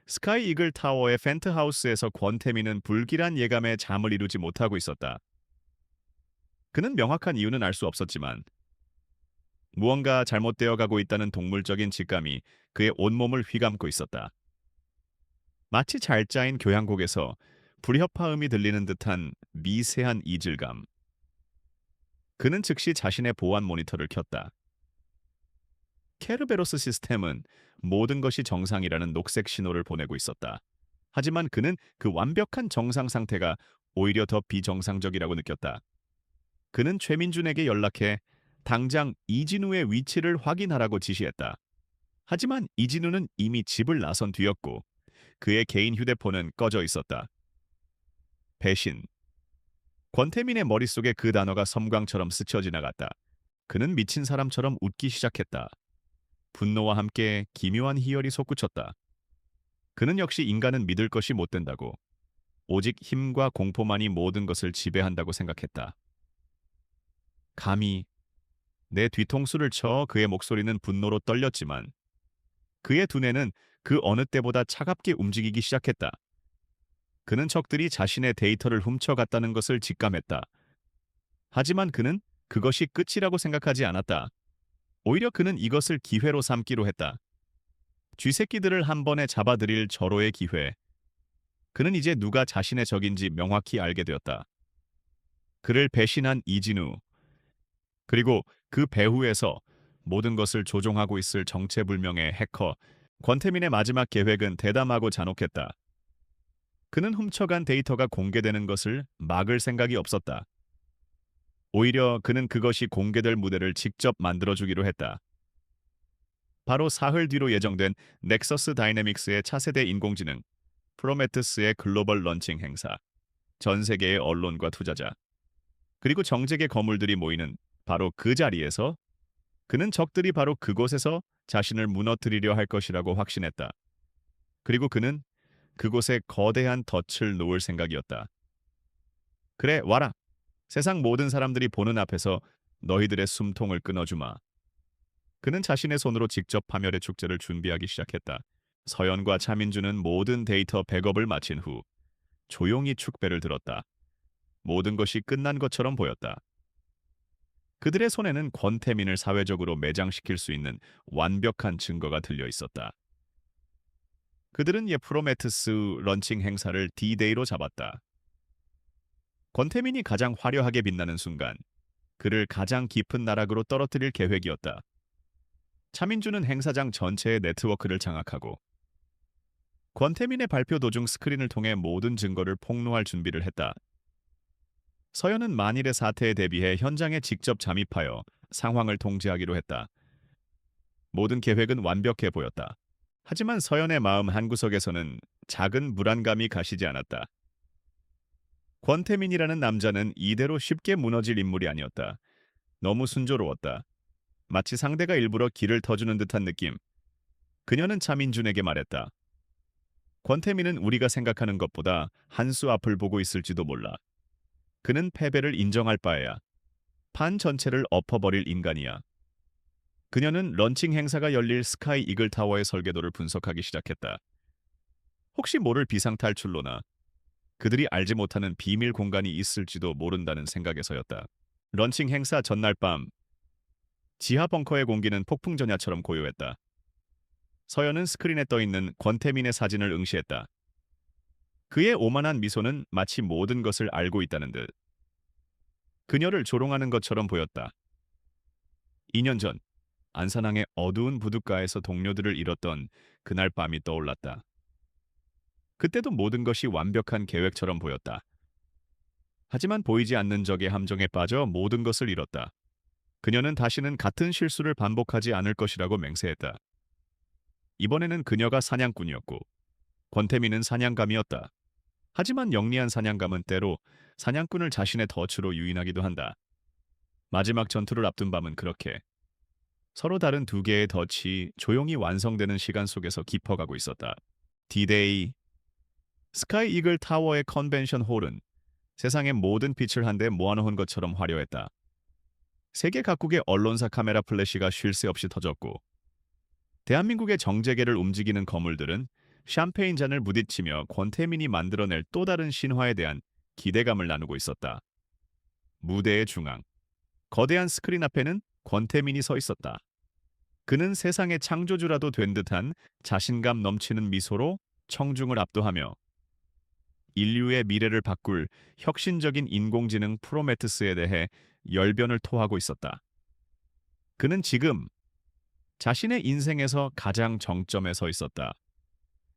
스카이 이글 타워의 펜트하우스에서 권태민은 불길한 예감에 잠을 이루지 못하고 있었다. 그는 명확한 이유는 알 수 없었지만 무언가 잘못되어 가고 있다는 동물적인 직감이 그의 온몸을 휘감고 있었다. 마치 잘 짜인 교향곡에서 불협화음이 들리는 듯한 미세한 이질감. 그는 즉시 자신의 보안 모니터를 켰다. 케르베로스 시스템은 모든 것이 정상이라는 녹색 신호를 보내고 있었다. 하지만 그는 그 완벽한 정상 상태가 오히려 더 비정상적이라고 느꼈다. 그는 최민준에게 연락해 당장 이진우의 위치를 확인하라고 지시했다. 하지만 이진우는 이미 집을 나선 뒤였고 그의 개인 휴대폰은 꺼져 있었다. 배신. 권태민의 머릿속에 그 단어가 섬광처럼 스쳐 지나갔다. 그는 미친 사람처럼 웃기 시작했다. 분노와 함께 기묘한 희열이 솟구쳤다. 그는 역시 인간은 믿을 것이 못 된다고, 오직 힘과 공포만이 모든 것을 지배한다고 생각했다. 감히 내 뒤통수를 쳐. 그의 목소리는 분노로 떨렸지만 그의 두뇌는 그 어느 때보다 차갑게 움직이기 시작했다. 그는 적들이 자신의 데이터를 훔쳐갔다는 것을 직감했다. 하지만 그는 그것이 끝이라고 생각하지 않았다. 오히려 그는 이것을 기회로 삼기로 했다. 쥐새끼들을 한 번에 잡아들일 절호의 기회. 그는 이제 누가 자신의 적인지 명확히 알게 되었다. 그를 배신한 이진우, 그리고 그 배후에서 모든 것을 조종하고 있을 정체불명의 해커. 권태민의 마지막 계획은 대담하고 잔혹했다. 그는 훔쳐간 데이터가 공개되는 것을 막을 생각이 없었다. 오히려 그는 그것이 공개될 무대를 직접 만들어주기로 했다. 바로 사흘 뒤로 예정된 넥서스 다이내믹스의 차세대 인공지능 프로메테스의 글로벌 런칭 행사, 전 세계의 언론과 투자자, 그리고 정재계 거물들이 모이는 바로 그 자리에서 그는 적들이 바로 그곳에서 자신을 무너뜨리려 할 것이라고 확신했다. 그리고 그는 그곳에 거대한 덫을 놓을 생각이었다. 그래, 와라. 세상 모든 사람들이 보는 앞에서 너희들의 숨통을 끊어주마. 그는 자신의 손으로 직접 파멸의 축제를 준비하기 시작했다. 서연과 차민주는 모든 데이터 백업을 마친 후 조용히 축배를 들었다. 모든 것이 끝난 것처럼 보였다. 그들의 손에는 권태민을 사회적으로 매장시킬 수 있는 완벽한 증거가 들려 있었다. 그들은 프로메테스 런칭 행사를 D-Day로 잡았다. 권태민이 가장 화려하게 빛나는 순간, 그를 가장 깊은 나락으로 떨어뜨릴 계획이었다. 차민주는 행사장 전체의 네트워크를 장악하고 권태민의 발표 도중 스크린을 통해 모든 증거를 폭로할 준비를 했다. 서연은 만일의 사태에 대비해 현장에 직접 잠입하여 상황을 통제하기로 했다. 모든 계획은 완벽해 보였다. 하지만 서연의 마음 한구석에서는 작은 불안감이 가시지 않았다. 권태민이라는 남자는 이대로 쉽게 무너질 인물이 아니었다. 너무 순조로웠다. 마치 상대가 일부러 길을 터주는 듯한 느낌. 그녀는 차민준에게 말했다. 권태민은 우리가 생각하는 것보다 한 수 앞을 보고 있을지도 몰라. 그는 패배를 인정할 바에야. 판 전체를 엎어버릴 인간이야. 그녀는 런칭 행사가 열릴 스카이 이글 타워의 설계도를 분석하기 시작했다. 혹시 모를 비상탈출로나 그들이 알지 못하는 비밀 공간이 있을지도 모른다는 생각에서였다. 런칭 행사 전날 밤, 지하 벙커의 공기는 폭풍 전야처럼 고요했다. 서연은 스크린에 떠있는 권태민의 사진을 응시했다. 그의 오만한 미소는 마치 모든 것을 알고 있다는 듯. 그녀를 조롱하는 것처럼 보였다. 2년 전, 안산항의 어두운 부둣가에서 동료들을 잃었던 그날 밤이 떠올랐다. 그때도 모든 것이 완벽한 계획처럼 보였다. 하지만 보이지 않는 적의 함정에 빠져 모든 것을 잃었다. 그녀는 다시는 같은 실수를 반복하지 않을 것이라고 맹세했다. 이번에는 그녀가 사냥꾼이었고 권태민은 사냥감이었다. 하지만 영리한 사냥감은 때로 사냥꾼을 자신의 덫으로 유인하기도 한다. 마지막 전투를 앞둔 밤은 그렇게 서로 다른 두 개의 덫이 조용히 완성되는 시간 속에서 깊어가고 있었다. D-Day. 스카이 이글 타워의 컨벤션 홀은 세상의 모든 빛을 한데 모아놓은 것처럼 화려했다. 세계 각국의 언론사 카메라 플래시가 쉴 새 없이 터졌고 대한민국의 정재계를 움직이는 거물들은 샴페인 잔을 부딪히며 권태민이 만들어낼 또 다른 신화에 대한 기대감을 나누고 있었다. 무대의 중앙, 거대한 스크린 앞에는 권태민이 서 있었다. 그는 세상의 창조주라도 된 듯한 자신감 넘치는 미소로 청중을 압도하며 인류의 미래를 바꿀 혁신적인 인공지능 프로메테스에 대해 열변을 토하고 있었다. 그는 지금 자신의 인생에서 가장 정점에 서 있었다.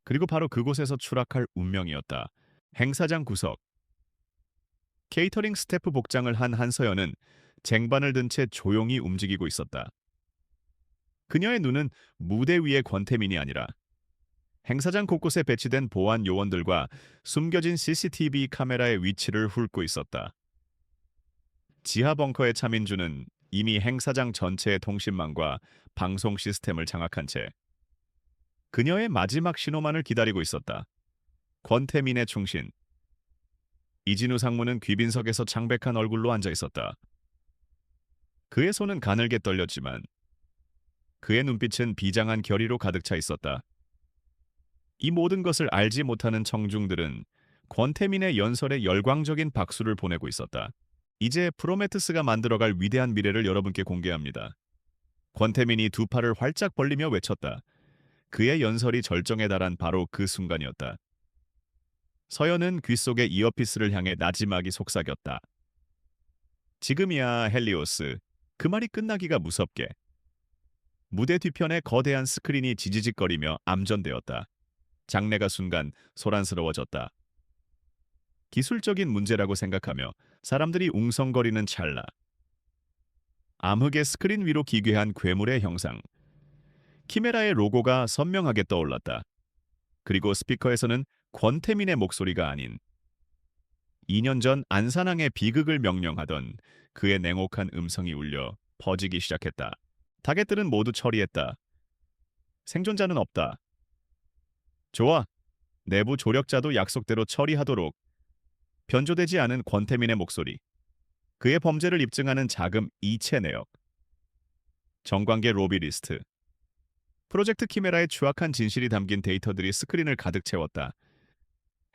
그리고 바로 그곳에서 추락할 운명이었다. 행사장 구석. 케이터링 스태프 복장을 한 한서연은 쟁반을 든 채 조용히 움직이고 있었다. 그녀의 눈은 무대 위의 권태민이 아니라 행사장 곳곳에 배치된 보안 요원들과 숨겨진 CCTV 카메라의 위치를 훑고 있었다. 지하 벙커의 차민주는 이미 행사장 전체의 통신망과 방송 시스템을 장악한 채 그녀의 마지막 신호만을 기다리고 있었다. 권태민의 충신. 이진우 상무는 귀빈석에서 창백한 얼굴로 앉아 있었다. 그의 손은 가늘게 떨렸지만 그의 눈빛은 비장한 결의로 가득 차 있었다. 이 모든 것을 알지 못하는 청중들은 권태민의 연설에 열광적인 박수를 보내고 있었다. 이제 프로메테스가 만들어갈 위대한 미래를 여러분께 공개합니다. 권태민이 두 팔을 활짝 벌리며 외쳤다. 그의 연설이 절정에 달한 바로 그 순간이었다. 서연은 귓속의 이어피스를 향해 나지막이 속삭였다. 지금이야, 헬리오스. 그 말이 끝나기가 무섭게. 무대 뒤편에 거대한 스크린이 지지직거리며 암전되었다. 장내가 순간 소란스러워졌다. 기술적인 문제라고 생각하며 사람들이 웅성거리는 찰나. 암흑의 스크린 위로 기괴한 괴물의 형상. 키메라의 로고가 선명하게 떠올랐다. 그리고 스피커에서는 권태민의 목소리가 아닌 2년 전 안산항에 비극을 명령하던 그의 냉혹한 음성이 울려 퍼지기 시작했다. 타겟들은 모두 처리했다. 생존자는 없다. 좋아. 내부 조력자도 약속대로 처리하도록. 변조되지 않은 권태민의 목소리. 그의 범죄를 입증하는 자금 이체 내역. 정관계 로비 리스트. 프로젝트 키메라의 추악한 진실이 담긴 데이터들이 스크린을 가득 채웠다.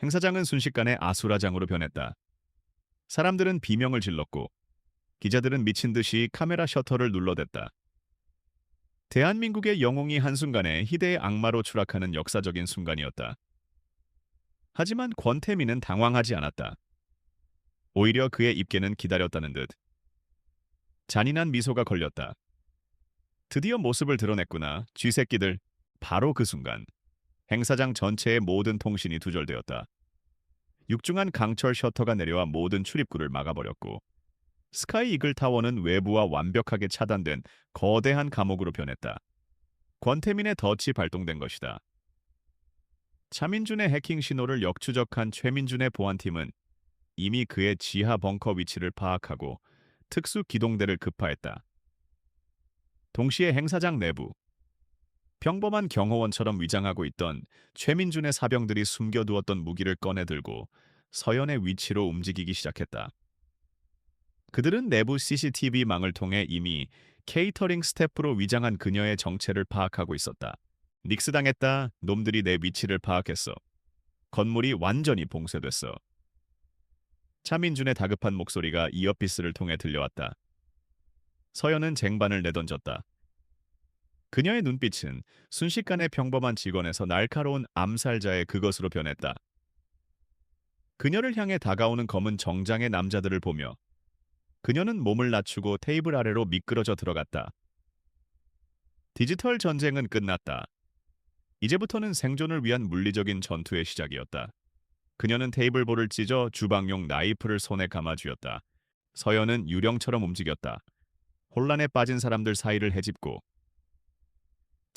행사장은 순식간에 아수라장으로 변했다. 사람들은 비명을 질렀고 기자들은 미친 듯이 카메라 셔터를 눌러댔다. 대한민국의 영웅이 한순간에 희대의 악마로 추락하는 역사적인 순간이었다. 하지만 권태민은 당황하지 않았다. 오히려 그의 입계는 기다렸다는 듯 잔인한 미소가 걸렸다. 드디어 모습을 드러냈구나, 쥐새끼들. 바로 그 순간 행사장 전체의 모든 통신이 두절되었다. 육중한 강철 셔터가 내려와 모든 출입구를 막아버렸고 스카이 이글 타워는 외부와 완벽하게 차단된 거대한 감옥으로 변했다. 권태민의 덫이 발동된 것이다. 차민준의 해킹 신호를 역추적한 최민준의 보안팀은 이미 그의 지하 벙커 위치를 파악하고 특수 기동대를 급파했다. 동시에 행사장 내부, 평범한 경호원처럼 위장하고 있던 최민준의 사병들이 숨겨두었던 무기를 꺼내 들고 서연의 위치로 움직이기 시작했다. 그들은 내부 CCTV망을 통해 이미 케이터링 스태프로 위장한 그녀의 정체를 파악하고 있었다. 닉스 당했다. 놈들이 내 위치를 파악했어. 건물이 완전히 봉쇄됐어. 차민준의 다급한 목소리가 이어피스를 통해 들려왔다. 서연은 쟁반을 내던졌다. 그녀의 눈빛은 순식간에 평범한 직원에서 날카로운 암살자의 그것으로 변했다. 그녀를 향해 다가오는 검은 정장의 남자들을 보며 그녀는 몸을 낮추고 테이블 아래로 미끄러져 들어갔다. 디지털 전쟁은 끝났다. 이제부터는 생존을 위한 물리적인 전투의 시작이었다. 그녀는 테이블볼을 찢어 주방용 나이프를 손에 감아쥐었다. 서연은 유령처럼 움직였다. 혼란에 빠진 사람들 사이를 헤집고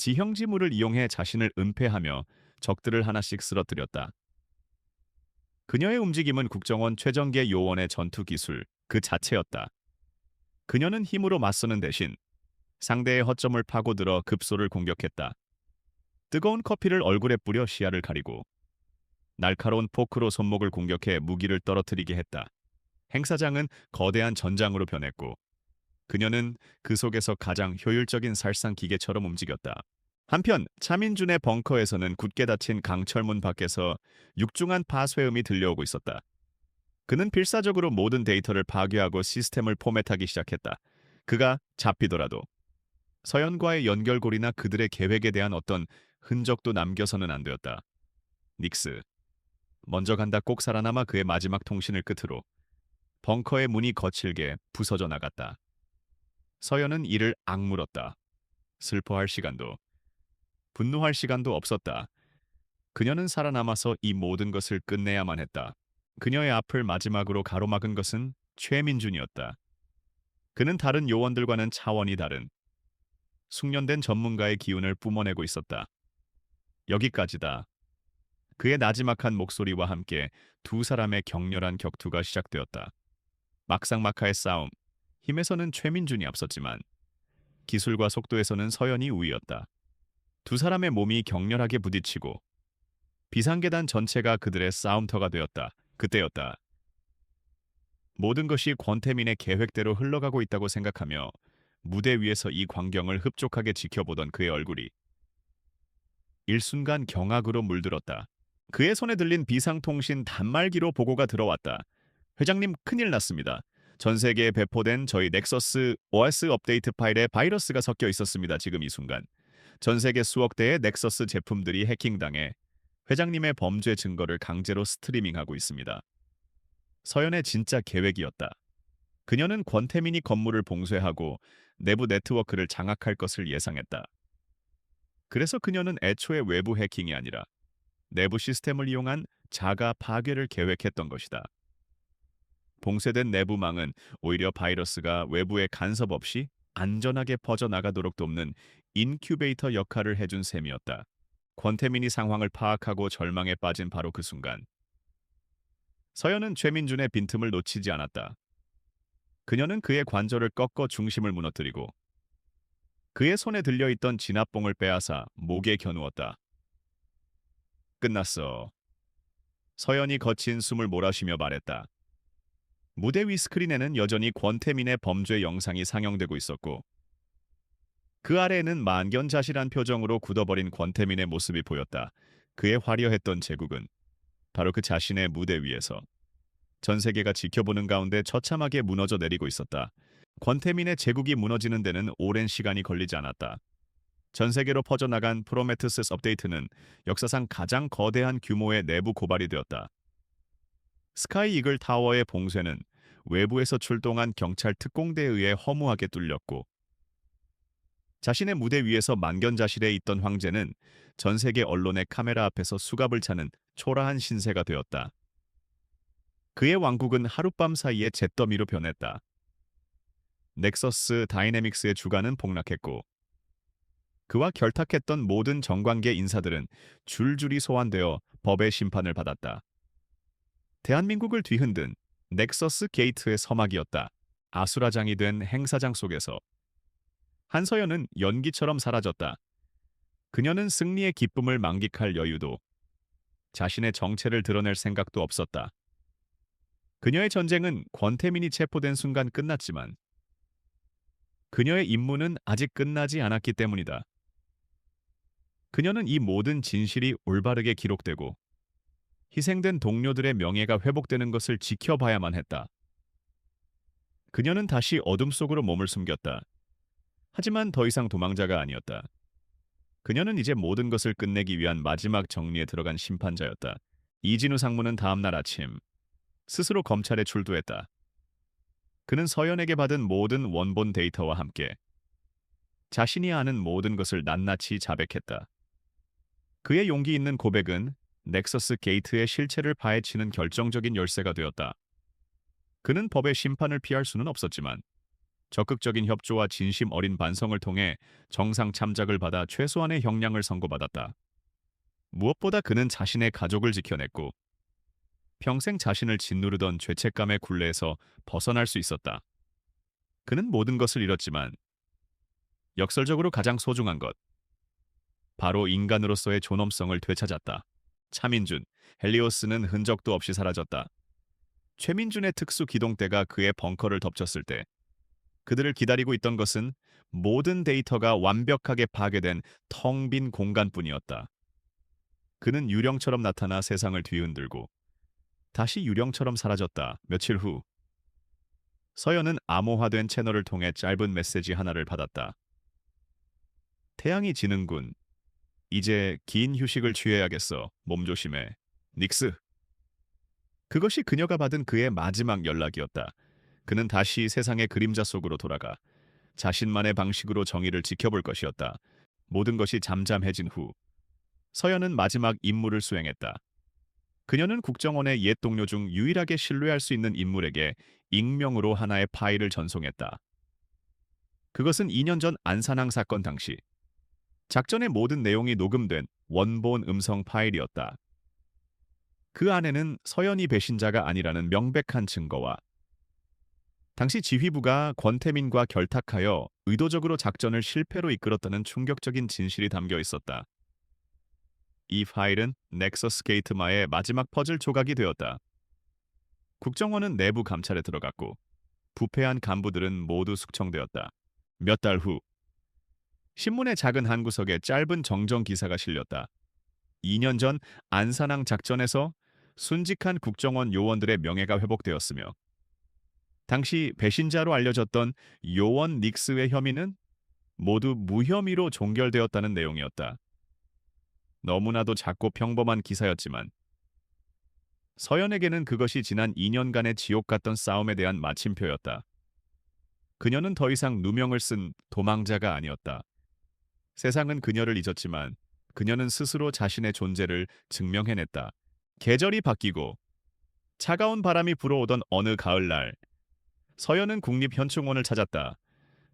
지형지물을 이용해 자신을 은폐하며 적들을 하나씩 쓰러뜨렸다. 그녀의 움직임은 국정원 최정계 요원의 전투 기술 그 자체였다. 그녀는 힘으로 맞서는 대신 상대의 허점을 파고들어 급소를 공격했다. 뜨거운 커피를 얼굴에 뿌려 시야를 가리고 날카로운 포크로 손목을 공격해 무기를 떨어뜨리게 했다. 행사장은 거대한 전장으로 변했고 그녀는 그 속에서 가장 효율적인 살상 기계처럼 움직였다. 한편 차민준의 벙커에서는 굳게 닫힌 강철문 밖에서 육중한 파쇄음이 들려오고 있었다. 그는 필사적으로 모든 데이터를 파괴하고 시스템을 포맷하기 시작했다. 그가 잡히더라도 서연과의 연결고리나 그들의 계획에 대한 어떤 흔적도 남겨서는 안 되었다. 닉스. 먼저 간다. 꼭 살아남아. 그의 마지막 통신을 끝으로 벙커의 문이 거칠게 부서져 나갔다. 서연은 이를 악물었다. 슬퍼할 시간도, 분노할 시간도 없었다. 그녀는 살아남아서 이 모든 것을 끝내야만 했다. 그녀의 앞을 마지막으로 가로막은 것은 최민준이었다. 그는 다른 요원들과는 차원이 다른 숙련된 전문가의 기운을 뿜어내고 있었다. 여기까지다. 그의 나지막한 목소리와 함께 두 사람의 격렬한 격투가 시작되었다. 막상막하의 싸움, 힘에서는 최민준이 앞섰지만 기술과 속도에서는 서연이 우위였다. 두 사람의 몸이 격렬하게 부딪히고 비상계단 전체가 그들의 싸움터가 되었다. 그때였다. 모든 것이 권태민의 계획대로 흘러가고 있다고 생각하며 무대 위에서 이 광경을 흡족하게 지켜보던 그의 얼굴이 일순간 경악으로 물들었다. 그의 손에 들린 비상통신 단말기로 보고가 들어왔다. 회장님, 큰일 났습니다. 전 세계에 배포된 저희 넥서스 OS 업데이트 파일에 바이러스가 섞여 있었습니다. 지금 이 순간. 전 세계 수억 대의 넥서스 제품들이 해킹당해 회장님의 범죄 증거를 강제로 스트리밍하고 있습니다. 서연의 진짜 계획이었다. 그녀는 권태민이 건물을 봉쇄하고 내부 네트워크를 장악할 것을 예상했다. 그래서 그녀는 애초에 외부 해킹이 아니라 내부 시스템을 이용한 자가 파괴를 계획했던 것이다. 봉쇄된 내부망은 오히려 바이러스가 외부에 간섭 없이 안전하게 퍼져나가도록 돕는 인큐베이터 역할을 해준 셈이었다. 권태민이 상황을 파악하고 절망에 빠진 바로 그 순간 서연은 최민준의 빈틈을 놓치지 않았다. 그녀는 그의 관절을 꺾어 중심을 무너뜨리고 그의 손에 들려있던 진압봉을 빼앗아 목에 겨누었다. 끝났어. 서연이 거친 숨을 몰아쉬며 말했다. 무대 위 스크린에는 여전히 권태민의 범죄 영상이 상영되고 있었고 그 아래에는 만견자실한 표정으로 굳어버린 권태민의 모습이 보였다. 그의 화려했던 제국은 바로 그 자신의 무대 위에서 전 세계가 지켜보는 가운데 처참하게 무너져 내리고 있었다. 권태민의 제국이 무너지는 데는 오랜 시간이 걸리지 않았다. 전 세계로 퍼져나간 프로메테우스 업데이트는 역사상 가장 거대한 규모의 내부 고발이 되었다. 스카이 이글 타워의 봉쇄는 외부에서 출동한 경찰 특공대에 의해 허무하게 뚫렸고 자신의 무대 위에서 만견자실에 있던 황제는 전 세계 언론의 카메라 앞에서 수갑을 차는 초라한 신세가 되었다. 그의 왕국은 하룻밤 사이에 잿더미로 변했다. 넥서스 다이내믹스의 주가는 폭락했고 그와 결탁했던 모든 정관계 인사들은 줄줄이 소환되어 법의 심판을 받았다. 대한민국을 뒤흔든 넥서스 게이트의 서막이었다. 아수라장이 된 행사장 속에서 한서연은 연기처럼 사라졌다. 그녀는 승리의 기쁨을 만끽할 여유도 자신의 정체를 드러낼 생각도 없었다. 그녀의 전쟁은 권태민이 체포된 순간 끝났지만 그녀의 임무는 아직 끝나지 않았기 때문이다. 그녀는 이 모든 진실이 올바르게 기록되고 희생된 동료들의 명예가 회복되는 것을 지켜봐야만 했다. 그녀는 다시 어둠 속으로 몸을 숨겼다. 하지만 더 이상 도망자가 아니었다. 그녀는 이제 모든 것을 끝내기 위한 마지막 정리에 들어간 심판자였다. 이진우 상무는 다음 날 아침 스스로 검찰에 출두했다. 그는 서연에게 받은 모든 원본 데이터와 함께 자신이 아는 모든 것을 낱낱이 자백했다. 그의 용기 있는 고백은 넥서스 게이트의 실체를 파헤치는 결정적인 열쇠가 되었다. 그는 법의 심판을 피할 수는 없었지만 적극적인 협조와 진심 어린 반성을 통해 정상 참작을 받아 최소한의 형량을 선고받았다. 무엇보다 그는 자신의 가족을 지켜냈고 평생 자신을 짓누르던 죄책감의 굴레에서 벗어날 수 있었다. 그는 모든 것을 잃었지만 역설적으로 가장 소중한 것, 바로 인간으로서의 존엄성을 되찾았다. 차민준, 헬리오스는 흔적도 없이 사라졌다. 최민준의 특수 기동대가 그의 벙커를 덮쳤을 때 그들을 기다리고 있던 것은 모든 데이터가 완벽하게 파괴된 텅 빈 공간뿐이었다. 그는 유령처럼 나타나 세상을 뒤흔들고 다시 유령처럼 사라졌다. 며칠 후 서연은 암호화된 채널을 통해 짧은 메시지 하나를 받았다. 태양이 지는군. 이제 긴 휴식을 취해야겠어. 몸 조심해. 닉스. 그것이 그녀가 받은 그의 마지막 연락이었다. 그는 다시 세상의 그림자 속으로 돌아가 자신만의 방식으로 정의를 지켜볼 것이었다. 모든 것이 잠잠해진 후 서연은 마지막 임무를 수행했다. 그녀는 국정원의 옛 동료 중 유일하게 신뢰할 수 있는 인물에게 익명으로 하나의 파일을 전송했다. 그것은 2년 전 안산항 사건 당시 작전의 모든 내용이 녹음된 원본 음성 파일이었다. 그 안에는 서연이 배신자가 아니라는 명백한 증거와 당시 지휘부가 권태민과 결탁하여 의도적으로 작전을 실패로 이끌었다는 충격적인 진실이 담겨 있었다. 이 파일은 넥서스 게이트마의 마지막 퍼즐 조각이 되었다. 국정원은 내부 감찰에 들어갔고 부패한 간부들은 모두 숙청되었다. 몇 달 후 신문의 작은 한 구석에 짧은 정정 기사가 실렸다. 2년 전 안산항 작전에서 순직한 국정원 요원들의 명예가 회복되었으며 당시 배신자로 알려졌던 요원 닉스의 혐의는 모두 무혐의로 종결되었다는 내용이었다. 너무나도 작고 평범한 기사였지만 서연에게는 그것이 지난 2년간의 지옥 같던 싸움에 대한 마침표였다. 그녀는 더 이상 누명을 쓴 도망자가 아니었다. 세상은 그녀를 잊었지만 그녀는 스스로 자신의 존재를 증명해냈다. 계절이 바뀌고 차가운 바람이 불어오던 어느 가을날 서연은 국립현충원을 찾았다.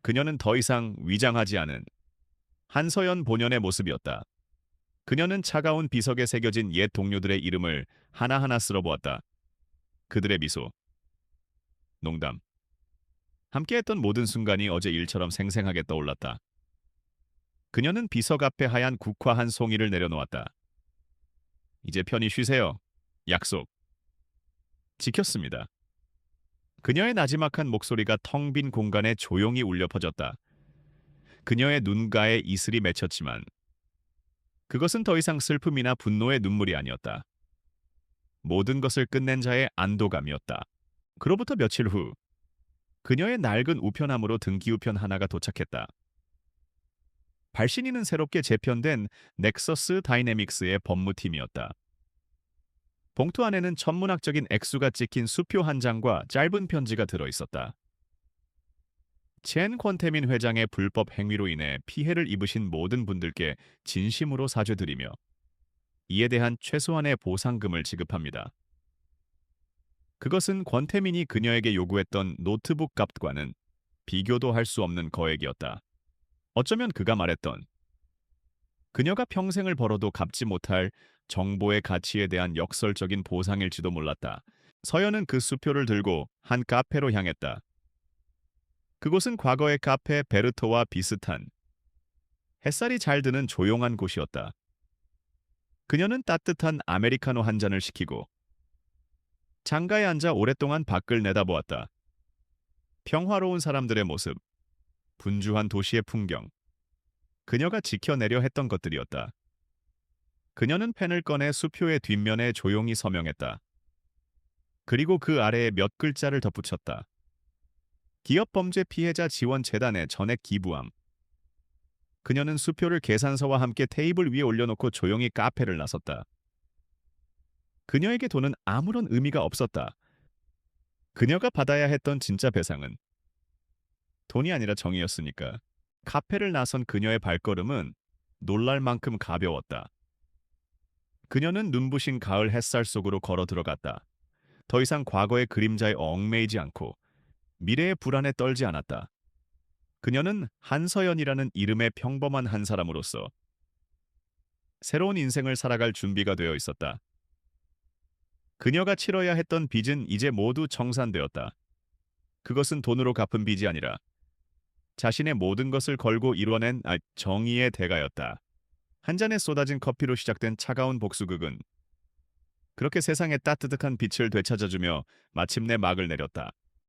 그녀는 더 이상 위장하지 않은 한서연 본연의 모습이었다. 그녀는 차가운 비석에 새겨진 옛 동료들의 이름을 하나하나 쓸어보았다. 그들의 미소, 농담, 함께했던 모든 순간이 어제 일처럼 생생하게 떠올랐다. 그녀는 비석 앞에 하얀 국화 한 송이를 내려놓았다. 이제 편히 쉬세요. 약속. 지켰습니다. 그녀의 나지막한 목소리가 텅 빈 공간에 조용히 울려 퍼졌다. 그녀의 눈가에 이슬이 맺혔지만 그것은 더 이상 슬픔이나 분노의 눈물이 아니었다. 모든 것을 끝낸 자의 안도감이었다. 그로부터 며칠 후 그녀의 낡은 우편함으로 등기우편 하나가 도착했다. 발신인은 새롭게 재편된 넥서스 다이내믹스의 법무팀이었다. 봉투 안에는 천문학적인 액수가 찍힌 수표 한 장과 짧은 편지가 들어있었다. 첸 권태민 회장의 불법 행위로 인해 피해를 입으신 모든 분들께 진심으로 사죄드리며 이에 대한 최소한의 보상금을 지급합니다. 그것은 권태민이 그녀에게 요구했던 노트북 값과는 비교도 할 수 없는 거액이었다. 어쩌면 그가 말했던 그녀가 평생을 벌어도 갚지 못할 정보의 가치에 대한 역설적인 보상일지도 몰랐다. 서연은 그 수표를 들고 한 카페로 향했다. 그곳은 과거의 카페 베르토와 비슷한 햇살이 잘 드는 조용한 곳이었다. 그녀는 따뜻한 아메리카노 한 잔을 시키고 창가에 앉아 오랫동안 밖을 내다보았다. 평화로운 사람들의 모습, 분주한 도시의 풍경, 그녀가 지켜내려 했던 것들이었다. 그녀는 펜을 꺼내 수표의 뒷면에 조용히 서명했다. 그리고 그 아래에 몇 글자를 덧붙였다. 기업범죄 피해자 지원 재단에 전액 기부함. 그녀는 수표를 계산서와 함께 테이블 위에 올려놓고 조용히 카페를 나섰다. 그녀에게 돈은 아무런 의미가 없었다. 그녀가 받아야 했던 진짜 배상은 돈이 아니라 정이었으니까. 카페를 나선 그녀의 발걸음은 놀랄 만큼 가벼웠다. 그녀는 눈부신 가을 햇살 속으로 걸어 들어갔다. 더 이상 과거의 그림자에 얽매이지 않고 미래의 불안에 떨지 않았다. 그녀는 한서연이라는 이름의 평범한 한 사람으로서 새로운 인생을 살아갈 준비가 되어 있었다. 그녀가 치러야 했던 빚은 이제 모두 청산되었다. 그것은 돈으로 갚은 빚이 아니라 자신의 모든 것을 걸고 이뤄낸 정의의 대가였다. 한 잔에 쏟아진 커피로 시작된 차가운 복수극은 그렇게 세상의 따뜻한 빛을 되찾아주며 마침내 막을 내렸다.